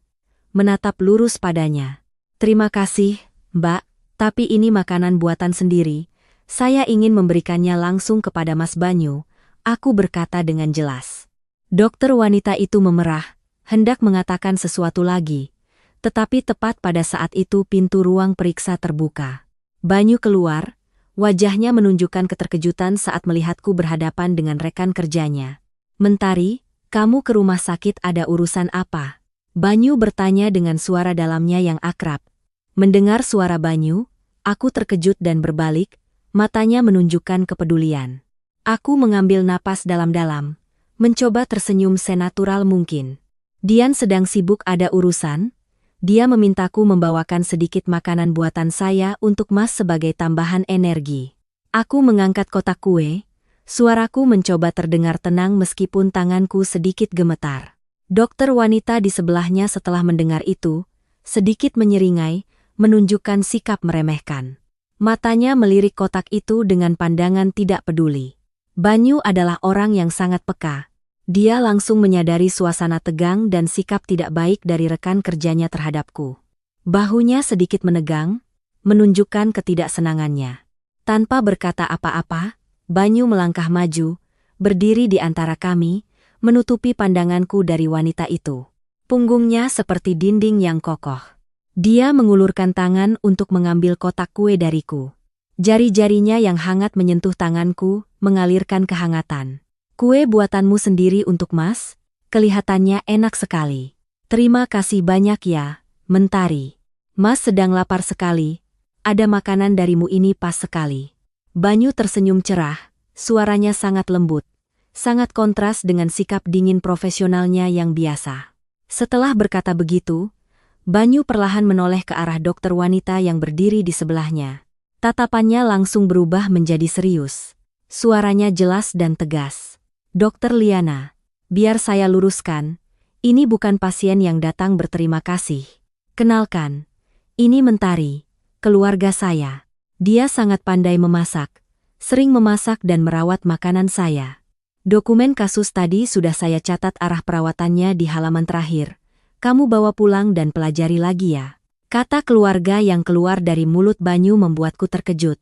menatap lurus padanya. Terima kasih, Mbak, tapi ini makanan buatan sendiri. Saya ingin memberikannya langsung kepada Mas Banyu, aku berkata dengan jelas. Dokter wanita itu memerah, hendak mengatakan sesuatu lagi, tetapi tepat pada saat itu pintu ruang periksa terbuka. Banyu keluar, wajahnya menunjukkan keterkejutan saat melihatku berhadapan dengan rekan kerjanya. Mentari, kamu ke rumah sakit ada urusan apa? Banyu bertanya dengan suara dalamnya yang akrab. Mendengar suara Banyu, aku terkejut dan berbalik, matanya menunjukkan kepedulian. Aku mengambil napas dalam-dalam, mencoba tersenyum senatural mungkin. Dian sedang sibuk ada urusan. Dia memintaku membawakan sedikit makanan buatan saya untuk Mas sebagai tambahan energi. Aku mengangkat kotak kue, suaraku mencoba terdengar tenang meskipun tanganku sedikit gemetar. Dokter wanita di sebelahnya setelah mendengar itu, sedikit menyeringai, menunjukkan sikap meremehkan. Matanya melirik kotak itu dengan pandangan tidak peduli. Banyu adalah orang yang sangat peka. Dia langsung menyadari suasana tegang dan sikap tidak baik dari rekan kerjanya terhadapku. Bahunya sedikit menegang, menunjukkan ketidaksenangannya. Tanpa berkata apa-apa, Banyu melangkah maju, berdiri di antara kami, menutupi pandanganku dari wanita itu. Punggungnya seperti dinding yang kokoh. Dia mengulurkan tangan untuk mengambil kotak kue dariku. Jari-jarinya yang hangat menyentuh tanganku, mengalirkan kehangatan. Kue buatanmu sendiri untuk Mas, kelihatannya enak sekali. Terima kasih banyak ya, Mentari. Mas sedang lapar sekali, ada makanan darimu ini pas sekali. Banyu tersenyum cerah, suaranya sangat lembut, sangat kontras dengan sikap dingin profesionalnya yang biasa. Setelah berkata begitu, Banyu perlahan menoleh ke arah dokter wanita yang berdiri di sebelahnya. Tatapannya langsung berubah menjadi serius. Suaranya jelas dan tegas. Dokter Liana, biar saya luruskan, ini bukan pasien yang datang berterima kasih. Kenalkan, ini Mentari, keluarga saya. Dia sangat pandai memasak, sering memasak dan merawat makanan saya. Dokumen kasus tadi sudah saya catat arah perawatannya di halaman terakhir. Kamu bawa pulang dan pelajari lagi ya. Kata keluarga yang keluar dari mulut Banyu membuatku terkejut.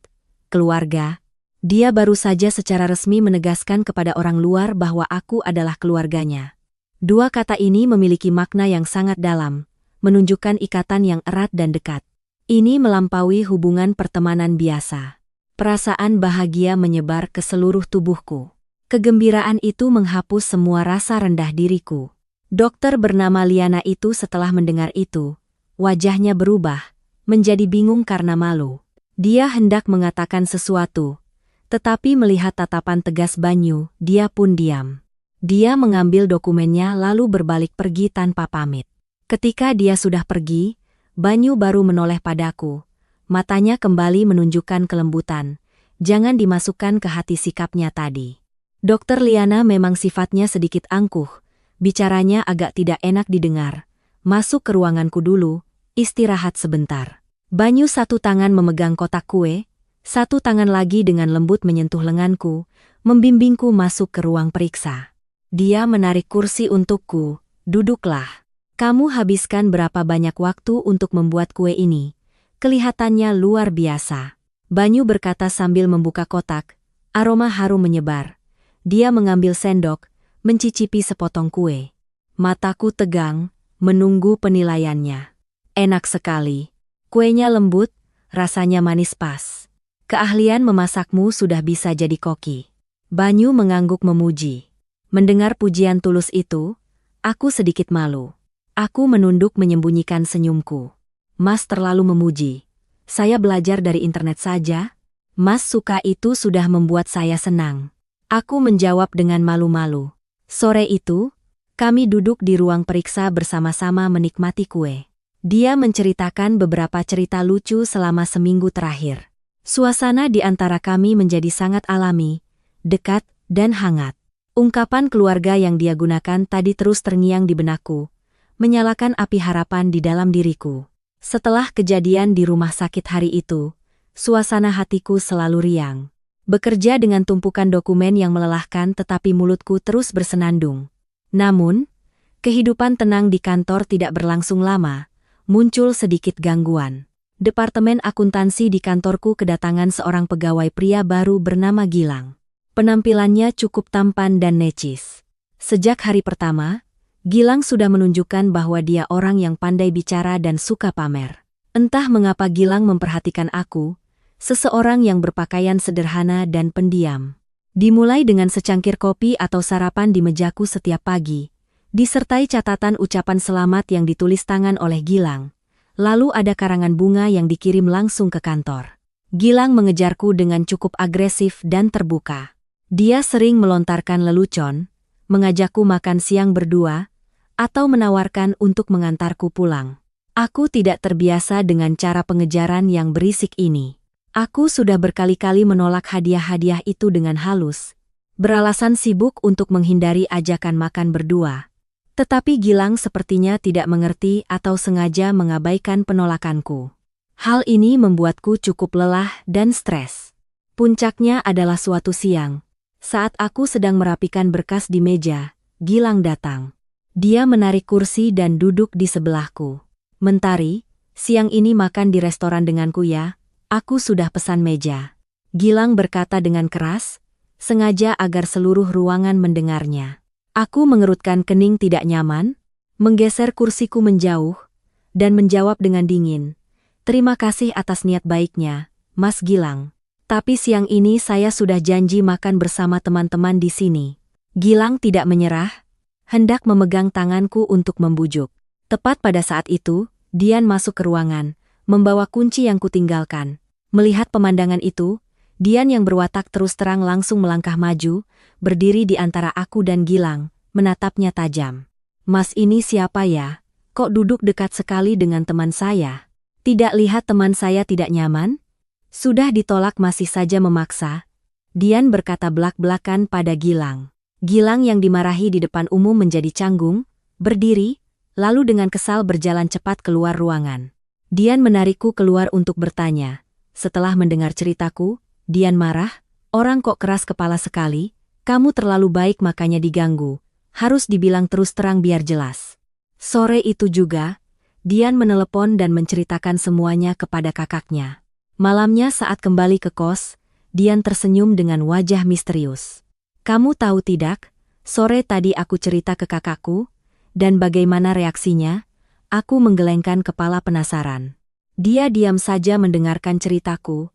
Keluarga? Dia baru saja secara resmi menegaskan kepada orang luar bahwa aku adalah keluarganya. Dua kata ini memiliki makna yang sangat dalam, menunjukkan ikatan yang erat dan dekat. Ini melampaui hubungan pertemanan biasa. Perasaan bahagia menyebar ke seluruh tubuhku. Kegembiraan itu menghapus semua rasa rendah diriku. Dokter bernama Liana itu setelah mendengar itu, wajahnya berubah, menjadi bingung karena malu. Dia hendak mengatakan sesuatu, tetapi melihat tatapan tegas Banyu, dia pun diam. Dia mengambil dokumennya lalu berbalik pergi tanpa pamit. Ketika dia sudah pergi, Banyu baru menoleh padaku. Matanya kembali menunjukkan kelembutan. Jangan dimasukkan ke hati sikapnya tadi. Dokter Liana memang sifatnya sedikit angkuh. Bicaranya agak tidak enak didengar. Masuk ke ruanganku dulu, istirahat sebentar. Banyu satu tangan memegang kotak kue, satu tangan lagi dengan lembut menyentuh lenganku, membimbingku masuk ke ruang periksa. Dia menarik kursi untukku. Duduklah. Kamu habiskan berapa banyak waktu untuk membuat kue ini? Kelihatannya luar biasa. Banyu berkata sambil membuka kotak. Aroma harum menyebar. Dia mengambil sendok, mencicipi sepotong kue. Mataku tegang, menunggu penilaiannya. Enak sekali. Kuenya lembut, rasanya manis pas. Keahlian memasakmu sudah bisa jadi koki. Banyu mengangguk memuji. Mendengar pujian tulus itu, aku sedikit malu. Aku menunduk menyembunyikan senyumku. Mas terlalu memuji. Saya belajar dari internet saja. Mas suka itu sudah membuat saya senang. Aku menjawab dengan malu-malu. Sore itu, kami duduk di ruang periksa bersama-sama menikmati kue. Dia menceritakan beberapa cerita lucu selama seminggu terakhir. Suasana di antara kami menjadi sangat alami, dekat, dan hangat. Ungkapan keluarga yang dia gunakan tadi terus terngiang di benakku, menyalakan api harapan di dalam diriku. Setelah kejadian di rumah sakit hari itu, suasana hatiku selalu riang. Bekerja dengan tumpukan dokumen yang melelahkan tetapi mulutku terus bersenandung. Namun, kehidupan tenang di kantor tidak berlangsung lama, muncul sedikit gangguan. Departemen akuntansi di kantorku kedatangan seorang pegawai pria baru bernama Gilang. Penampilannya cukup tampan dan necis. Sejak hari pertama, Gilang sudah menunjukkan bahwa dia orang yang pandai bicara dan suka pamer. Entah mengapa Gilang memperhatikan aku, seseorang yang berpakaian sederhana dan pendiam. Dimulai dengan secangkir kopi atau sarapan di mejaku setiap pagi, disertai catatan ucapan selamat yang ditulis tangan oleh Gilang. Lalu ada karangan bunga yang dikirim langsung ke kantor. Gilang mengejarku dengan cukup agresif dan terbuka. Dia sering melontarkan lelucon, mengajakku makan siang berdua, atau menawarkan untuk mengantarku pulang. Aku tidak terbiasa dengan cara pengejaran yang berisik ini. Aku sudah berkali-kali menolak hadiah-hadiah itu dengan halus, beralasan sibuk untuk menghindari ajakan makan berdua. Tetapi Gilang sepertinya tidak mengerti atau sengaja mengabaikan penolakanku. Hal ini membuatku cukup lelah dan stres. Puncaknya adalah suatu siang. Saat aku sedang merapikan berkas di meja, Gilang datang. Dia menarik kursi dan duduk di sebelahku. Mentari, siang ini makan di restoran denganku ya. Aku sudah pesan meja. Gilang berkata dengan keras, sengaja agar seluruh ruangan mendengarnya. Aku mengerutkan kening tidak nyaman, menggeser kursiku menjauh, dan menjawab dengan dingin. Terima kasih atas niat baiknya, Mas Gilang. Tapi siang ini saya sudah janji makan bersama teman-teman di sini. Gilang tidak menyerah, hendak memegang tanganku untuk membujuk. Tepat pada saat itu, Dian masuk ke ruangan, membawa kunci yang kutinggalkan. Melihat pemandangan itu, Dian yang berwatak terus terang langsung melangkah maju, berdiri di antara aku dan Gilang, menatapnya tajam. Mas ini siapa ya? Kok duduk dekat sekali dengan teman saya? Tidak lihat teman saya tidak nyaman? Sudah ditolak masih saja memaksa. Dian berkata belak-belakan pada Gilang. Gilang yang dimarahi di depan umum menjadi canggung, berdiri, lalu dengan kesal berjalan cepat keluar ruangan. Dian menarikku keluar untuk bertanya. Setelah mendengar ceritaku, Dian marah, orang kok keras kepala sekali, kamu terlalu baik makanya diganggu, harus dibilang terus terang biar jelas. Sore itu juga, Dian menelepon dan menceritakan semuanya kepada kakaknya. Malamnya saat kembali ke kos, Dian tersenyum dengan wajah misterius. Kamu tahu tidak, sore tadi aku cerita ke kakakku, dan bagaimana reaksinya? Aku menggelengkan kepala penasaran. Dia diam saja mendengarkan ceritaku,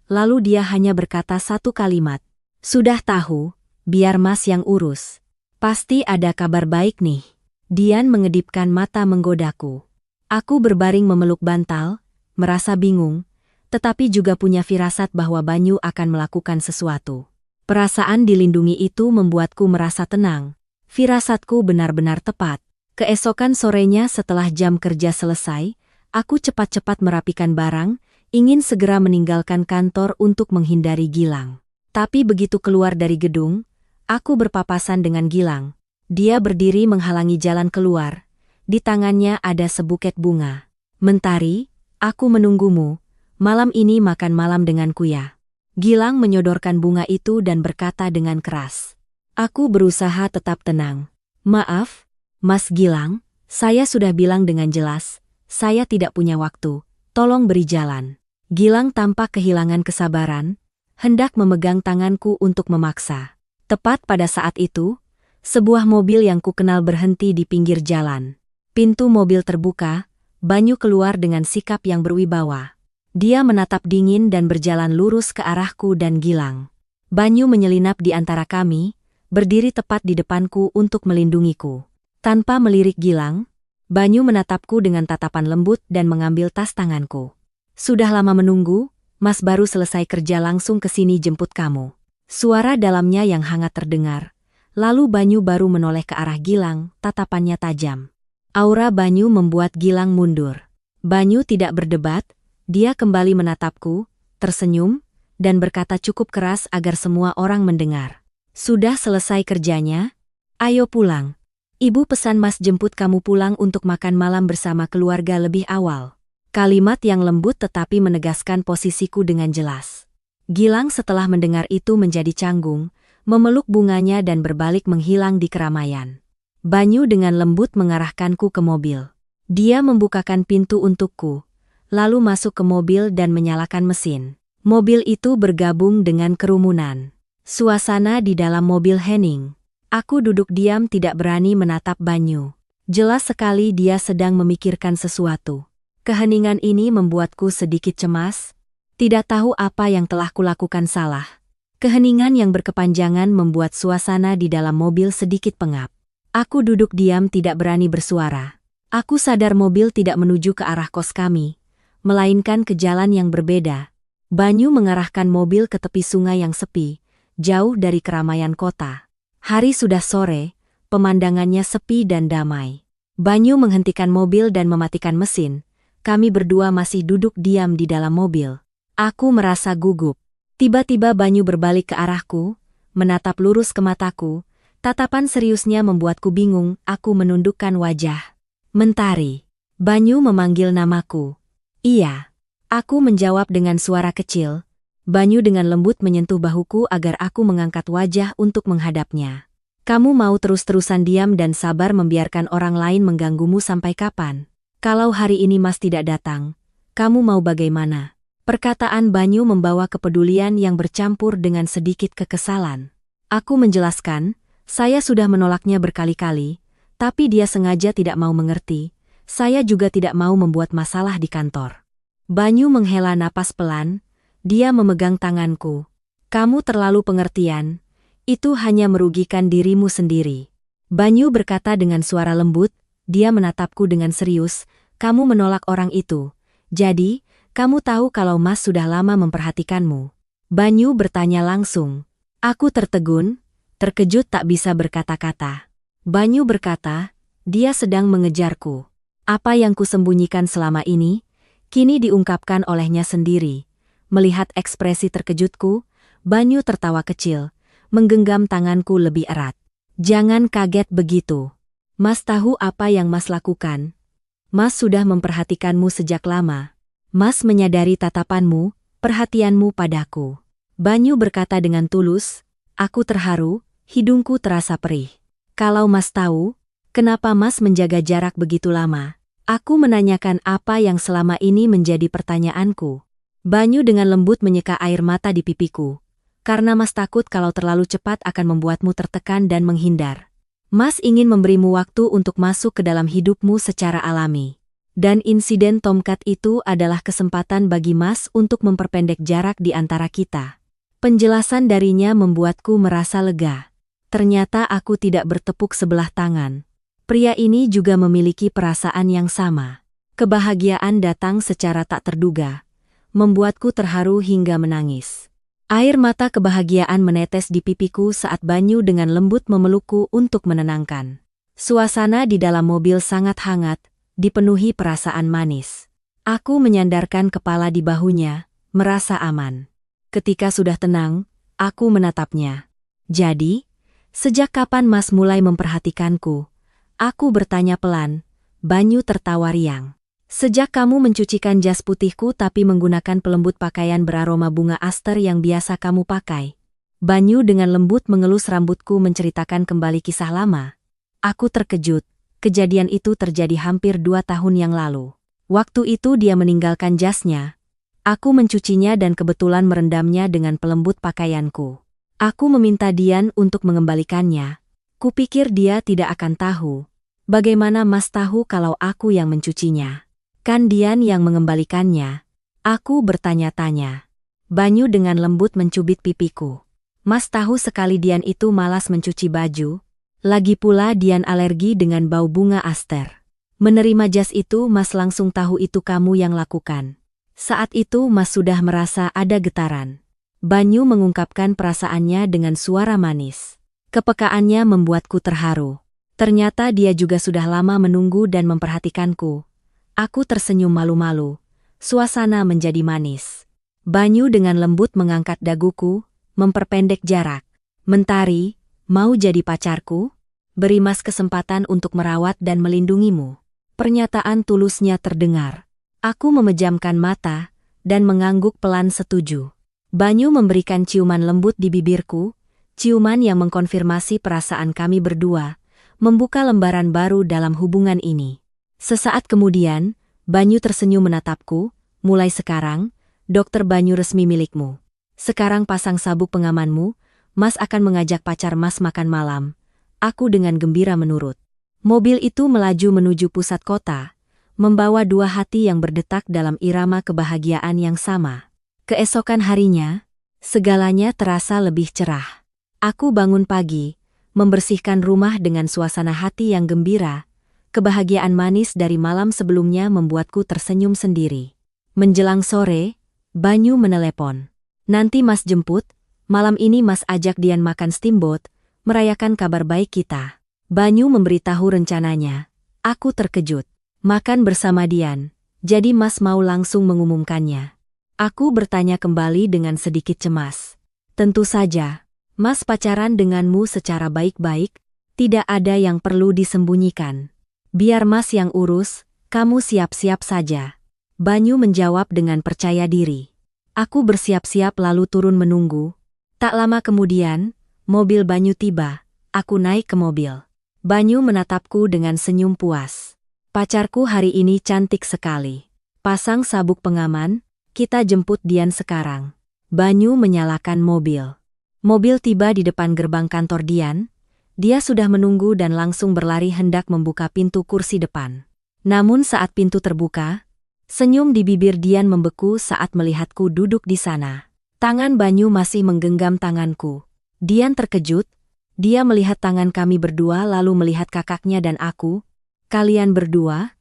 lalu dia hanya berkata satu kalimat. Sudah tahu, biar Mas yang urus. Pasti ada kabar baik nih. Dian mengedipkan mata menggodaku. Aku berbaring memeluk bantal, merasa bingung, tetapi juga punya firasat bahwa Banyu akan melakukan sesuatu. Perasaan dilindungi itu membuatku merasa tenang. Firasatku benar-benar tepat. Keesokan sorenya setelah jam kerja selesai, aku cepat-cepat merapikan barang, ingin segera meninggalkan kantor untuk menghindari Gilang. Tapi begitu keluar dari gedung, aku berpapasan dengan Gilang. Dia berdiri menghalangi jalan keluar. Di tangannya ada sebuket bunga. Mentari, aku menunggumu. Malam ini makan malam denganku ya. Gilang menyodorkan bunga itu dan berkata dengan keras. Aku berusaha tetap tenang. Maaf, Mas Gilang, saya sudah bilang dengan jelas, saya tidak punya waktu, tolong beri jalan. Gilang tampak kehilangan kesabaran, hendak memegang tanganku untuk memaksa. Tepat pada saat itu, sebuah mobil yang kukenal berhenti di pinggir jalan. Pintu mobil terbuka, Banyu keluar dengan sikap yang berwibawa. Dia menatap dingin dan berjalan lurus ke arahku dan Gilang. Banyu menyelinap di antara kami, berdiri tepat di depanku untuk melindungiku. Tanpa melirik Gilang, Banyu menatapku dengan tatapan lembut dan mengambil tas tanganku. Sudah lama menunggu, Mas baru selesai kerja langsung ke sini jemput kamu. Suara dalamnya yang hangat terdengar. Lalu Banyu baru menoleh ke arah Gilang, tatapannya tajam. Aura Banyu membuat Gilang mundur. Banyu tidak berdebat, dia kembali menatapku, tersenyum, dan berkata cukup keras agar semua orang mendengar. Sudah selesai kerjanya? Ayo pulang. Ibu pesan Mas jemput kamu pulang untuk makan malam bersama keluarga lebih awal. Kalimat yang lembut tetapi menegaskan posisiku dengan jelas. Gilang setelah mendengar itu menjadi canggung, memeluk bunganya dan berbalik menghilang di keramaian. Banyu dengan lembut mengarahkanku ke mobil. Dia membukakan pintu untukku, lalu masuk ke mobil dan menyalakan mesin. Mobil itu bergabung dengan kerumunan. Suasana di dalam mobil hening. Aku duduk diam tidak berani menatap Banyu. Jelas sekali dia sedang memikirkan sesuatu. Keheningan ini membuatku sedikit cemas, tidak tahu apa yang telah kulakukan salah. Keheningan yang berkepanjangan membuat suasana di dalam mobil sedikit pengap. Aku duduk diam tidak berani bersuara. Aku sadar mobil tidak menuju ke arah kos kami, melainkan ke jalan yang berbeda. Banyu mengarahkan mobil ke tepi sungai yang sepi, jauh dari keramaian kota. Hari sudah sore, pemandangannya sepi dan damai. Banyu menghentikan mobil dan mematikan mesin. Kami berdua masih duduk diam di dalam mobil. Aku merasa gugup. Tiba-tiba Banyu berbalik ke arahku, menatap lurus ke mataku. Tatapan seriusnya membuatku bingung, aku menundukkan wajah. Mentari. Banyu memanggil namaku. Iya. Aku menjawab dengan suara kecil. Banyu dengan lembut menyentuh bahuku agar aku mengangkat wajah untuk menghadapnya. Kamu mau terus-terusan diam dan sabar membiarkan orang lain mengganggumu sampai kapan? Kalau hari ini Mas tidak datang, kamu mau bagaimana? Perkataan Banyu membawa kepedulian yang bercampur dengan sedikit kekesalan. Aku menjelaskan, saya sudah menolaknya berkali-kali, tapi dia sengaja tidak mau mengerti. Saya juga tidak mau membuat masalah di kantor. Banyu menghela napas pelan. Dia memegang tanganku. Kamu terlalu pengertian, itu hanya merugikan dirimu sendiri. Banyu berkata dengan suara lembut, dia menatapku dengan serius, kamu menolak orang itu. Jadi, kamu tahu kalau Mas sudah lama memperhatikanmu. Banyu bertanya langsung. Aku tertegun, terkejut tak bisa berkata-kata. Banyu berkata, dia sedang mengejarku. Apa yang kusembunyikan selama ini, kini diungkapkan olehnya sendiri. Melihat ekspresi terkejutku, Banyu tertawa kecil, menggenggam tanganku lebih erat. Jangan kaget begitu. Mas tahu apa yang Mas lakukan. Mas sudah memperhatikanmu sejak lama. Mas menyadari tatapanmu, perhatianmu padaku. Banyu berkata dengan tulus, aku terharu, hidungku terasa perih. Kalau Mas tahu, kenapa Mas menjaga jarak begitu lama? Aku menanyakan apa yang selama ini menjadi pertanyaanku. Banyu dengan lembut menyeka air mata di pipiku. Karena Mas takut kalau terlalu cepat akan membuatmu tertekan dan menghindar. Mas ingin memberimu waktu untuk masuk ke dalam hidupmu secara alami. Dan insiden tomcat itu adalah kesempatan bagi Mas untuk memperpendek jarak di antara kita. Penjelasan darinya membuatku merasa lega. Ternyata aku tidak bertepuk sebelah tangan. Pria ini juga memiliki perasaan yang sama. Kebahagiaan datang secara tak terduga, membuatku terharu hingga menangis. Air mata kebahagiaan menetes di pipiku saat Banyu dengan lembut memelukku untuk menenangkan. Suasana di dalam mobil sangat hangat, dipenuhi perasaan manis. Aku menyandarkan kepala di bahunya, merasa aman. Ketika sudah tenang, aku menatapnya. Jadi, sejak kapan Mas mulai memperhatikanku? Aku bertanya pelan. Banyu tertawa riang. Sejak kamu mencucikan jas putihku tapi menggunakan pelembut pakaian beraroma bunga aster yang biasa kamu pakai. Banyu dengan lembut mengelus rambutku menceritakan kembali kisah lama. Aku terkejut. Kejadian itu terjadi hampir 2 tahun yang lalu. Waktu itu dia meninggalkan jasnya. Aku mencucinya dan kebetulan merendamnya dengan pelembut pakaianku. Aku meminta Dian untuk mengembalikannya. Kupikir dia tidak akan tahu. Bagaimana Mas tahu kalau aku yang mencucinya? Kan Dian yang mengembalikannya. Aku bertanya-tanya. Banyu dengan lembut mencubit pipiku. Mas tahu sekali Dian itu malas mencuci baju. Lagi pula Dian alergi dengan bau bunga aster. Menerima jas itu Mas langsung tahu itu kamu yang lakukan. Saat itu Mas sudah merasa ada getaran. Banyu mengungkapkan perasaannya dengan suara manis. Kepekaannya membuatku terharu. Ternyata dia juga sudah lama menunggu dan memperhatikanku. Aku tersenyum malu-malu. Suasana menjadi manis. Banyu dengan lembut mengangkat daguku, memperpendek jarak. Mentari, mau jadi pacarku? Beri Mas kesempatan untuk merawat dan melindungimu. Pernyataan tulusnya terdengar. Aku memejamkan mata dan mengangguk pelan setuju. Banyu memberikan ciuman lembut di bibirku, ciuman yang mengkonfirmasi perasaan kami berdua, membuka lembaran baru dalam hubungan ini. Sesaat kemudian, Banyu tersenyum menatapku. Mulai sekarang, Dokter Banyu resmi milikmu. Sekarang pasang sabuk pengamanmu, Mas akan mengajak pacar Mas makan malam. Aku dengan gembira menurut. Mobil itu melaju menuju pusat kota, membawa 2 hati yang berdetak dalam irama kebahagiaan yang sama. Keesokan harinya, segalanya terasa lebih cerah. Aku bangun pagi, membersihkan rumah dengan suasana hati yang gembira. Kebahagiaan manis dari malam sebelumnya membuatku tersenyum sendiri. Menjelang sore, Banyu menelepon. Nanti Mas jemput, malam ini Mas ajak Dian makan steamboat, merayakan kabar baik kita. Banyu memberitahu rencananya. Aku terkejut. Makan bersama Dian, jadi Mas mau langsung mengumumkannya. Aku bertanya kembali dengan sedikit cemas. Tentu saja, Mas pacaran denganmu secara baik-baik, tidak ada yang perlu disembunyikan. Biar Mas yang urus, kamu siap-siap saja. Banyu menjawab dengan percaya diri. Aku bersiap-siap lalu turun menunggu. Tak lama kemudian, mobil Banyu tiba. Aku naik ke mobil. Banyu menatapku dengan senyum puas. Pacarku hari ini cantik sekali. Pasang sabuk pengaman, kita jemput Dian sekarang. Banyu menyalakan mobil. Mobil tiba di depan gerbang kantor Dian. Dia sudah menunggu dan langsung berlari hendak membuka pintu kursi depan. Namun saat pintu terbuka, senyum di bibir Dian membeku saat melihatku duduk di sana. Tangan Banyu masih menggenggam tanganku. Dian terkejut. Dia melihat tangan kami berdua lalu melihat kakaknya dan aku. Kalian berdua?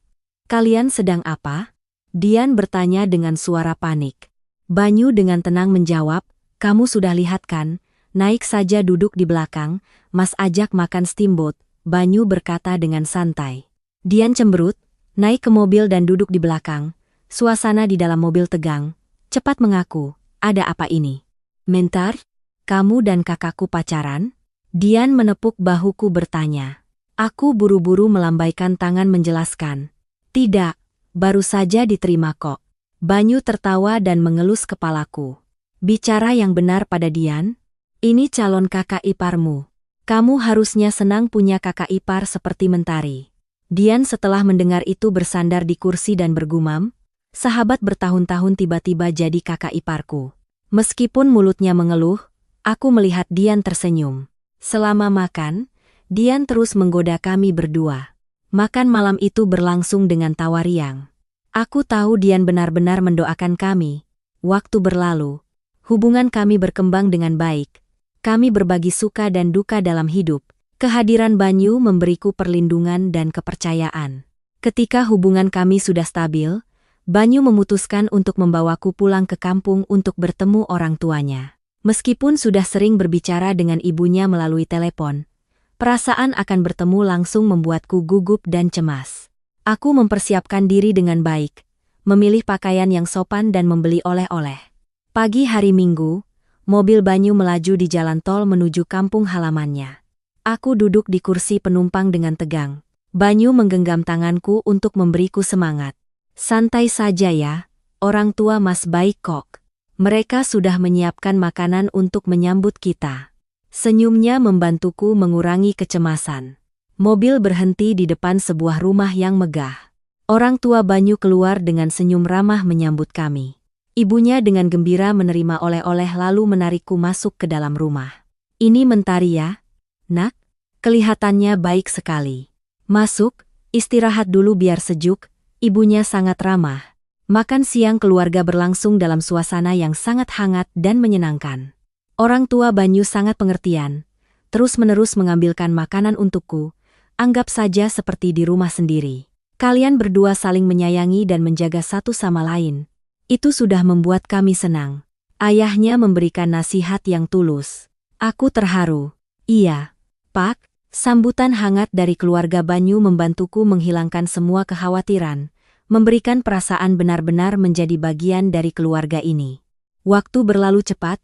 Kalian sedang apa? Dian bertanya dengan suara panik. Banyu dengan tenang menjawab, kamu sudah lihat kan? Naik saja duduk di belakang, Mas ajak makan steamboat, Banyu berkata dengan santai. Dian cemberut, naik ke mobil dan duduk di belakang. Suasana di dalam mobil tegang. Cepat mengaku, ada apa ini? Mentar, kamu dan kakakku pacaran? Dian menepuk bahuku bertanya. Aku buru-buru melambaikan tangan menjelaskan. Tidak, baru saja diterima kok. Banyu tertawa dan mengelus kepalaku. Bicara yang benar pada Dian. Ini calon kakak iparmu. Kamu harusnya senang punya kakak ipar seperti Mentari. Dian setelah mendengar itu bersandar di kursi dan bergumam, sahabat bertahun-tahun tiba-tiba jadi kakak iparku. Meskipun mulutnya mengeluh, aku melihat Dian tersenyum. Selama makan, Dian terus menggoda kami berdua. Makan malam itu berlangsung dengan tawa riang. Aku tahu Dian benar-benar mendoakan kami. Waktu berlalu, hubungan kami berkembang dengan baik. Kami berbagi suka dan duka dalam hidup. Kehadiran Banyu memberiku perlindungan dan kepercayaan. Ketika hubungan kami sudah stabil, Banyu memutuskan untuk membawaku pulang ke kampung untuk bertemu orang tuanya. Meskipun sudah sering berbicara dengan ibunya melalui telepon, perasaan akan bertemu langsung membuatku gugup dan cemas. Aku mempersiapkan diri dengan baik, memilih pakaian yang sopan dan membeli oleh-oleh. Pagi hari Minggu, mobil Banyu melaju di jalan tol menuju kampung halamannya. Aku duduk di kursi penumpang dengan tegang. Banyu menggenggam tanganku untuk memberiku semangat. Santai saja ya, orang tua Mas baik kok. Mereka sudah menyiapkan makanan untuk menyambut kita. Senyumnya membantuku mengurangi kecemasan. Mobil berhenti di depan sebuah rumah yang megah. Orang tua Banyu keluar dengan senyum ramah menyambut kami. Ibunya dengan gembira menerima oleh-oleh lalu menarikku masuk ke dalam rumah. Ini Mentari ya, Nak? Kelihatannya baik sekali. Masuk, istirahat dulu biar sejuk. Ibunya sangat ramah. Makan siang keluarga berlangsung dalam suasana yang sangat hangat dan menyenangkan. Orang tua Banyu sangat pengertian, terus-menerus mengambilkan makanan untukku, anggap saja seperti di rumah sendiri. Kalian berdua saling menyayangi dan menjaga satu sama lain. Itu sudah membuat kami senang. Ayahnya memberikan nasihat yang tulus. Aku terharu. Iya, Pak. Sambutan hangat dari keluarga Banyu membantuku menghilangkan semua kekhawatiran, memberikan perasaan benar-benar menjadi bagian dari keluarga ini. Waktu berlalu cepat,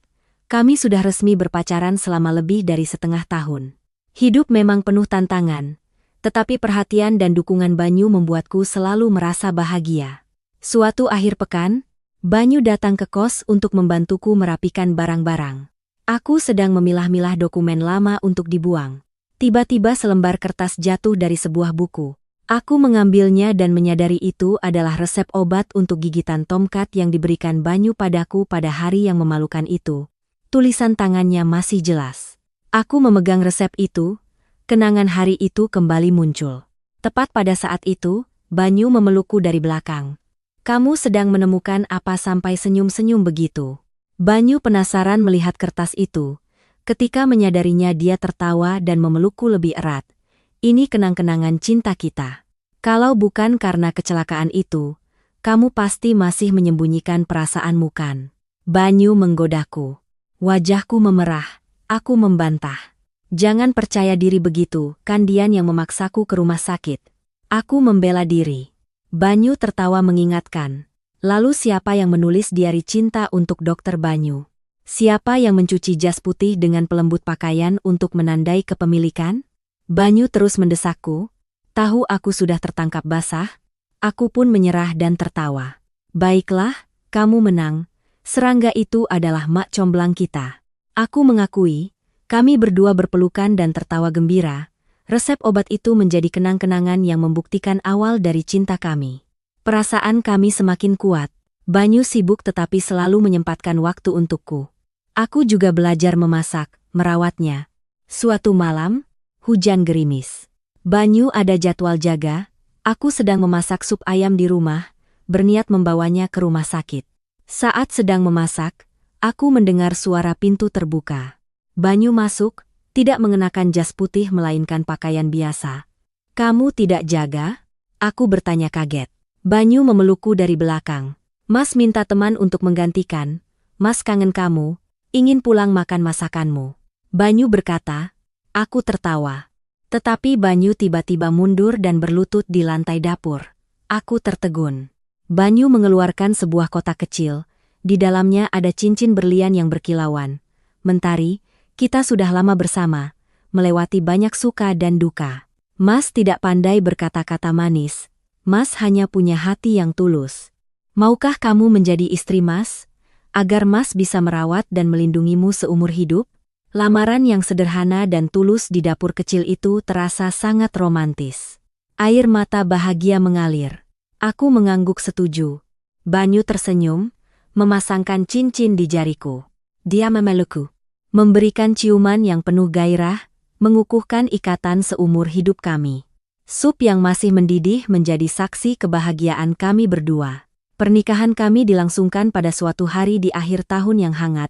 kami sudah resmi berpacaran selama lebih dari setengah tahun. Hidup memang penuh tantangan, tetapi perhatian dan dukungan Banyu membuatku selalu merasa bahagia. Suatu akhir pekan, Banyu datang ke kos untuk membantuku merapikan barang-barang. Aku sedang memilah-milah dokumen lama untuk dibuang. Tiba-tiba selembar kertas jatuh dari sebuah buku. Aku mengambilnya dan menyadari itu adalah resep obat untuk gigitan tomcat yang diberikan Banyu padaku pada hari yang memalukan itu. Tulisan tangannya masih jelas. Aku memegang resep itu, kenangan hari itu kembali muncul. Tepat pada saat itu, Banyu memelukku dari belakang. Kamu sedang menemukan apa sampai senyum-senyum begitu? Banyu penasaran melihat kertas itu. Ketika menyadarinya dia tertawa dan memelukku lebih erat. Ini kenang-kenangan cinta kita. Kalau bukan karena kecelakaan itu, kamu pasti masih menyembunyikan perasaanmu kan? Banyu menggodaku. Wajahku memerah. Aku membantah. Jangan percaya diri begitu, kan Dian yang memaksaku ke rumah sakit. Aku membela diri. Banyu tertawa mengingatkan. Lalu siapa yang menulis diari cinta untuk Dokter Banyu? Siapa yang mencuci jas putih dengan pelembut pakaian untuk menandai kepemilikan? Banyu terus mendesakku. Tahu aku sudah tertangkap basah? Aku pun menyerah dan tertawa. Baiklah, kamu menang. Serangga itu adalah mak comblang kita. Aku mengakui, kami berdua berpelukan dan tertawa gembira. Resep obat itu menjadi kenang-kenangan yang membuktikan awal dari cinta kami. Perasaan kami semakin kuat. Banyu sibuk tetapi selalu menyempatkan waktu untukku. Aku juga belajar memasak, merawatnya. Suatu malam, hujan gerimis. Banyu ada jadwal jaga, aku sedang memasak sup ayam di rumah, berniat membawanya ke rumah sakit. Saat sedang memasak, aku mendengar suara pintu terbuka. Banyu masuk, tidak mengenakan jas putih melainkan pakaian biasa. Kamu tidak jaga? Aku bertanya kaget. Banyu memelukku dari belakang. Mas minta teman untuk menggantikan. Mas kangen kamu. Ingin pulang makan masakanmu. Banyu berkata. Aku tertawa. Tetapi Banyu tiba-tiba mundur dan berlutut di lantai dapur. Aku tertegun. Banyu mengeluarkan sebuah kotak kecil. Di dalamnya ada cincin berlian yang berkilauan. Mentari, kita sudah lama bersama, melewati banyak suka dan duka. Mas tidak pandai berkata-kata manis. Mas hanya punya hati yang tulus. Maukah kamu menjadi istri Mas? Agar Mas bisa merawat dan melindungimu seumur hidup? Lamaran yang sederhana dan tulus di dapur kecil itu terasa sangat romantis. Air mata bahagia mengalir. Aku mengangguk setuju. Banyu tersenyum, memasangkan cincin di jariku. Dia memelukku, memberikan ciuman yang penuh gairah, mengukuhkan ikatan seumur hidup kami. Sup yang masih mendidih menjadi saksi kebahagiaan kami berdua. Pernikahan kami dilangsungkan pada suatu hari di akhir tahun yang hangat,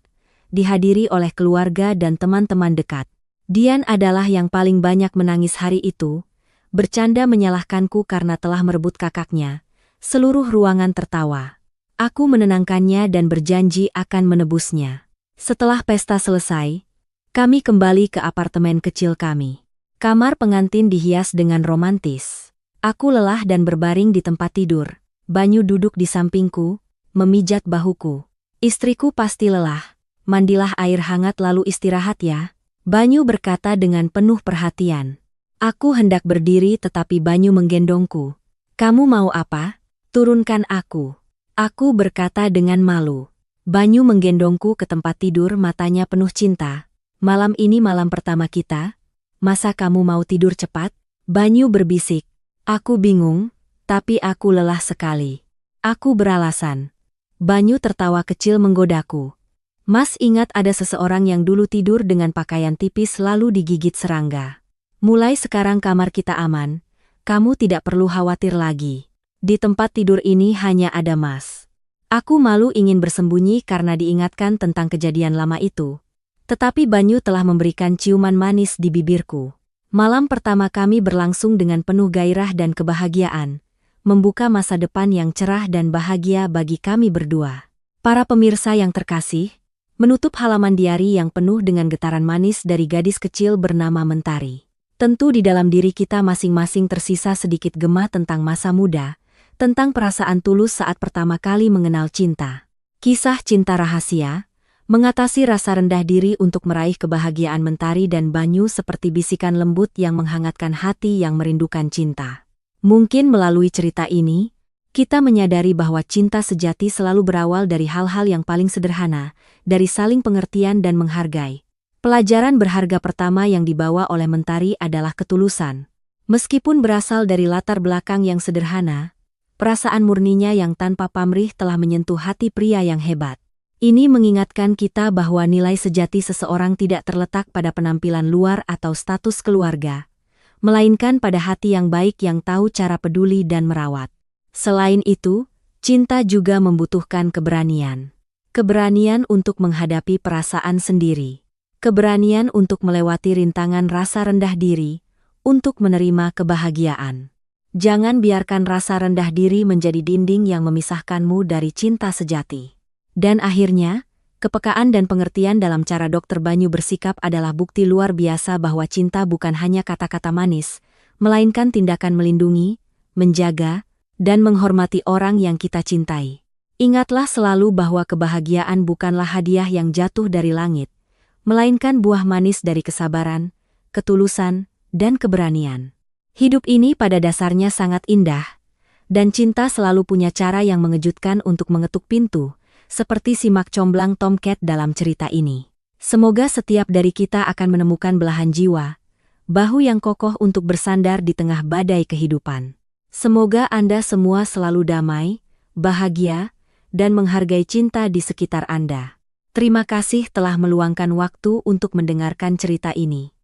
dihadiri oleh keluarga dan teman-teman dekat. Dian adalah yang paling banyak menangis hari itu, bercanda menyalahkanku karena telah merebut kakaknya. Seluruh ruangan tertawa. Aku menenangkannya dan berjanji akan menebusnya. Setelah pesta selesai, kami kembali ke apartemen kecil kami. Kamar pengantin dihias dengan romantis. Aku lelah dan berbaring di tempat tidur. Banyu duduk di sampingku, memijat bahuku. Istriku pasti lelah. Mandilah air hangat lalu istirahat ya. Banyu berkata dengan penuh perhatian. Aku hendak berdiri tetapi Banyu menggendongku. Kamu mau apa? Turunkan aku. Aku berkata dengan malu. Banyu menggendongku ke tempat tidur, matanya penuh cinta. Malam ini malam pertama kita. Masa kamu mau tidur cepat? Banyu berbisik. Aku bingung, tapi aku lelah sekali. Aku beralasan. Banyu tertawa kecil menggodaku. Mas ingat ada seseorang yang dulu tidur dengan pakaian tipis lalu digigit serangga. Mulai sekarang kamar kita aman. Kamu tidak perlu khawatir lagi. Di tempat tidur ini hanya ada Mas. Aku malu ingin bersembunyi karena diingatkan tentang kejadian lama itu. Tetapi Banyu telah memberikan ciuman manis di bibirku. Malam pertama kami berlangsung dengan penuh gairah dan kebahagiaan, membuka masa depan yang cerah dan bahagia bagi kami berdua. Para pemirsa yang terkasih, menutup halaman diari yang penuh dengan getaran manis dari gadis kecil bernama Mentari. Tentu di dalam diri kita masing-masing tersisa sedikit gema tentang masa muda, tentang perasaan tulus saat pertama kali mengenal cinta. Kisah cinta rahasia, mengatasi rasa rendah diri untuk meraih kebahagiaan Mentari dan Banyu seperti bisikan lembut yang menghangatkan hati yang merindukan cinta. Mungkin melalui cerita ini, kita menyadari bahwa cinta sejati selalu berawal dari hal-hal yang paling sederhana, dari saling pengertian dan menghargai. Pelajaran berharga pertama yang dibawa oleh Mentari adalah ketulusan. Meskipun berasal dari latar belakang yang sederhana, perasaan murninya yang tanpa pamrih telah menyentuh hati pria yang hebat. Ini mengingatkan kita bahwa nilai sejati seseorang tidak terletak pada penampilan luar atau status keluarga, melainkan pada hati yang baik yang tahu cara peduli dan merawat. Selain itu, cinta juga membutuhkan keberanian. Keberanian untuk menghadapi perasaan sendiri. Keberanian untuk melewati rintangan rasa rendah diri, untuk menerima kebahagiaan. Jangan biarkan rasa rendah diri menjadi dinding yang memisahkanmu dari cinta sejati. Dan akhirnya, kepekaan dan pengertian dalam cara Dr. Banyu bersikap adalah bukti luar biasa bahwa cinta bukan hanya kata-kata manis, melainkan tindakan melindungi, menjaga, dan menghormati orang yang kita cintai. Ingatlah selalu bahwa kebahagiaan bukanlah hadiah yang jatuh dari langit, melainkan buah manis dari kesabaran, ketulusan, dan keberanian. Hidup ini pada dasarnya sangat indah, dan cinta selalu punya cara yang mengejutkan untuk mengetuk pintu, seperti simak comblang Tomcat dalam cerita ini. Semoga setiap dari kita akan menemukan belahan jiwa, bahu yang kokoh untuk bersandar di tengah badai kehidupan. Semoga Anda semua selalu damai, bahagia, dan menghargai cinta di sekitar Anda. Terima kasih telah meluangkan waktu untuk mendengarkan cerita ini.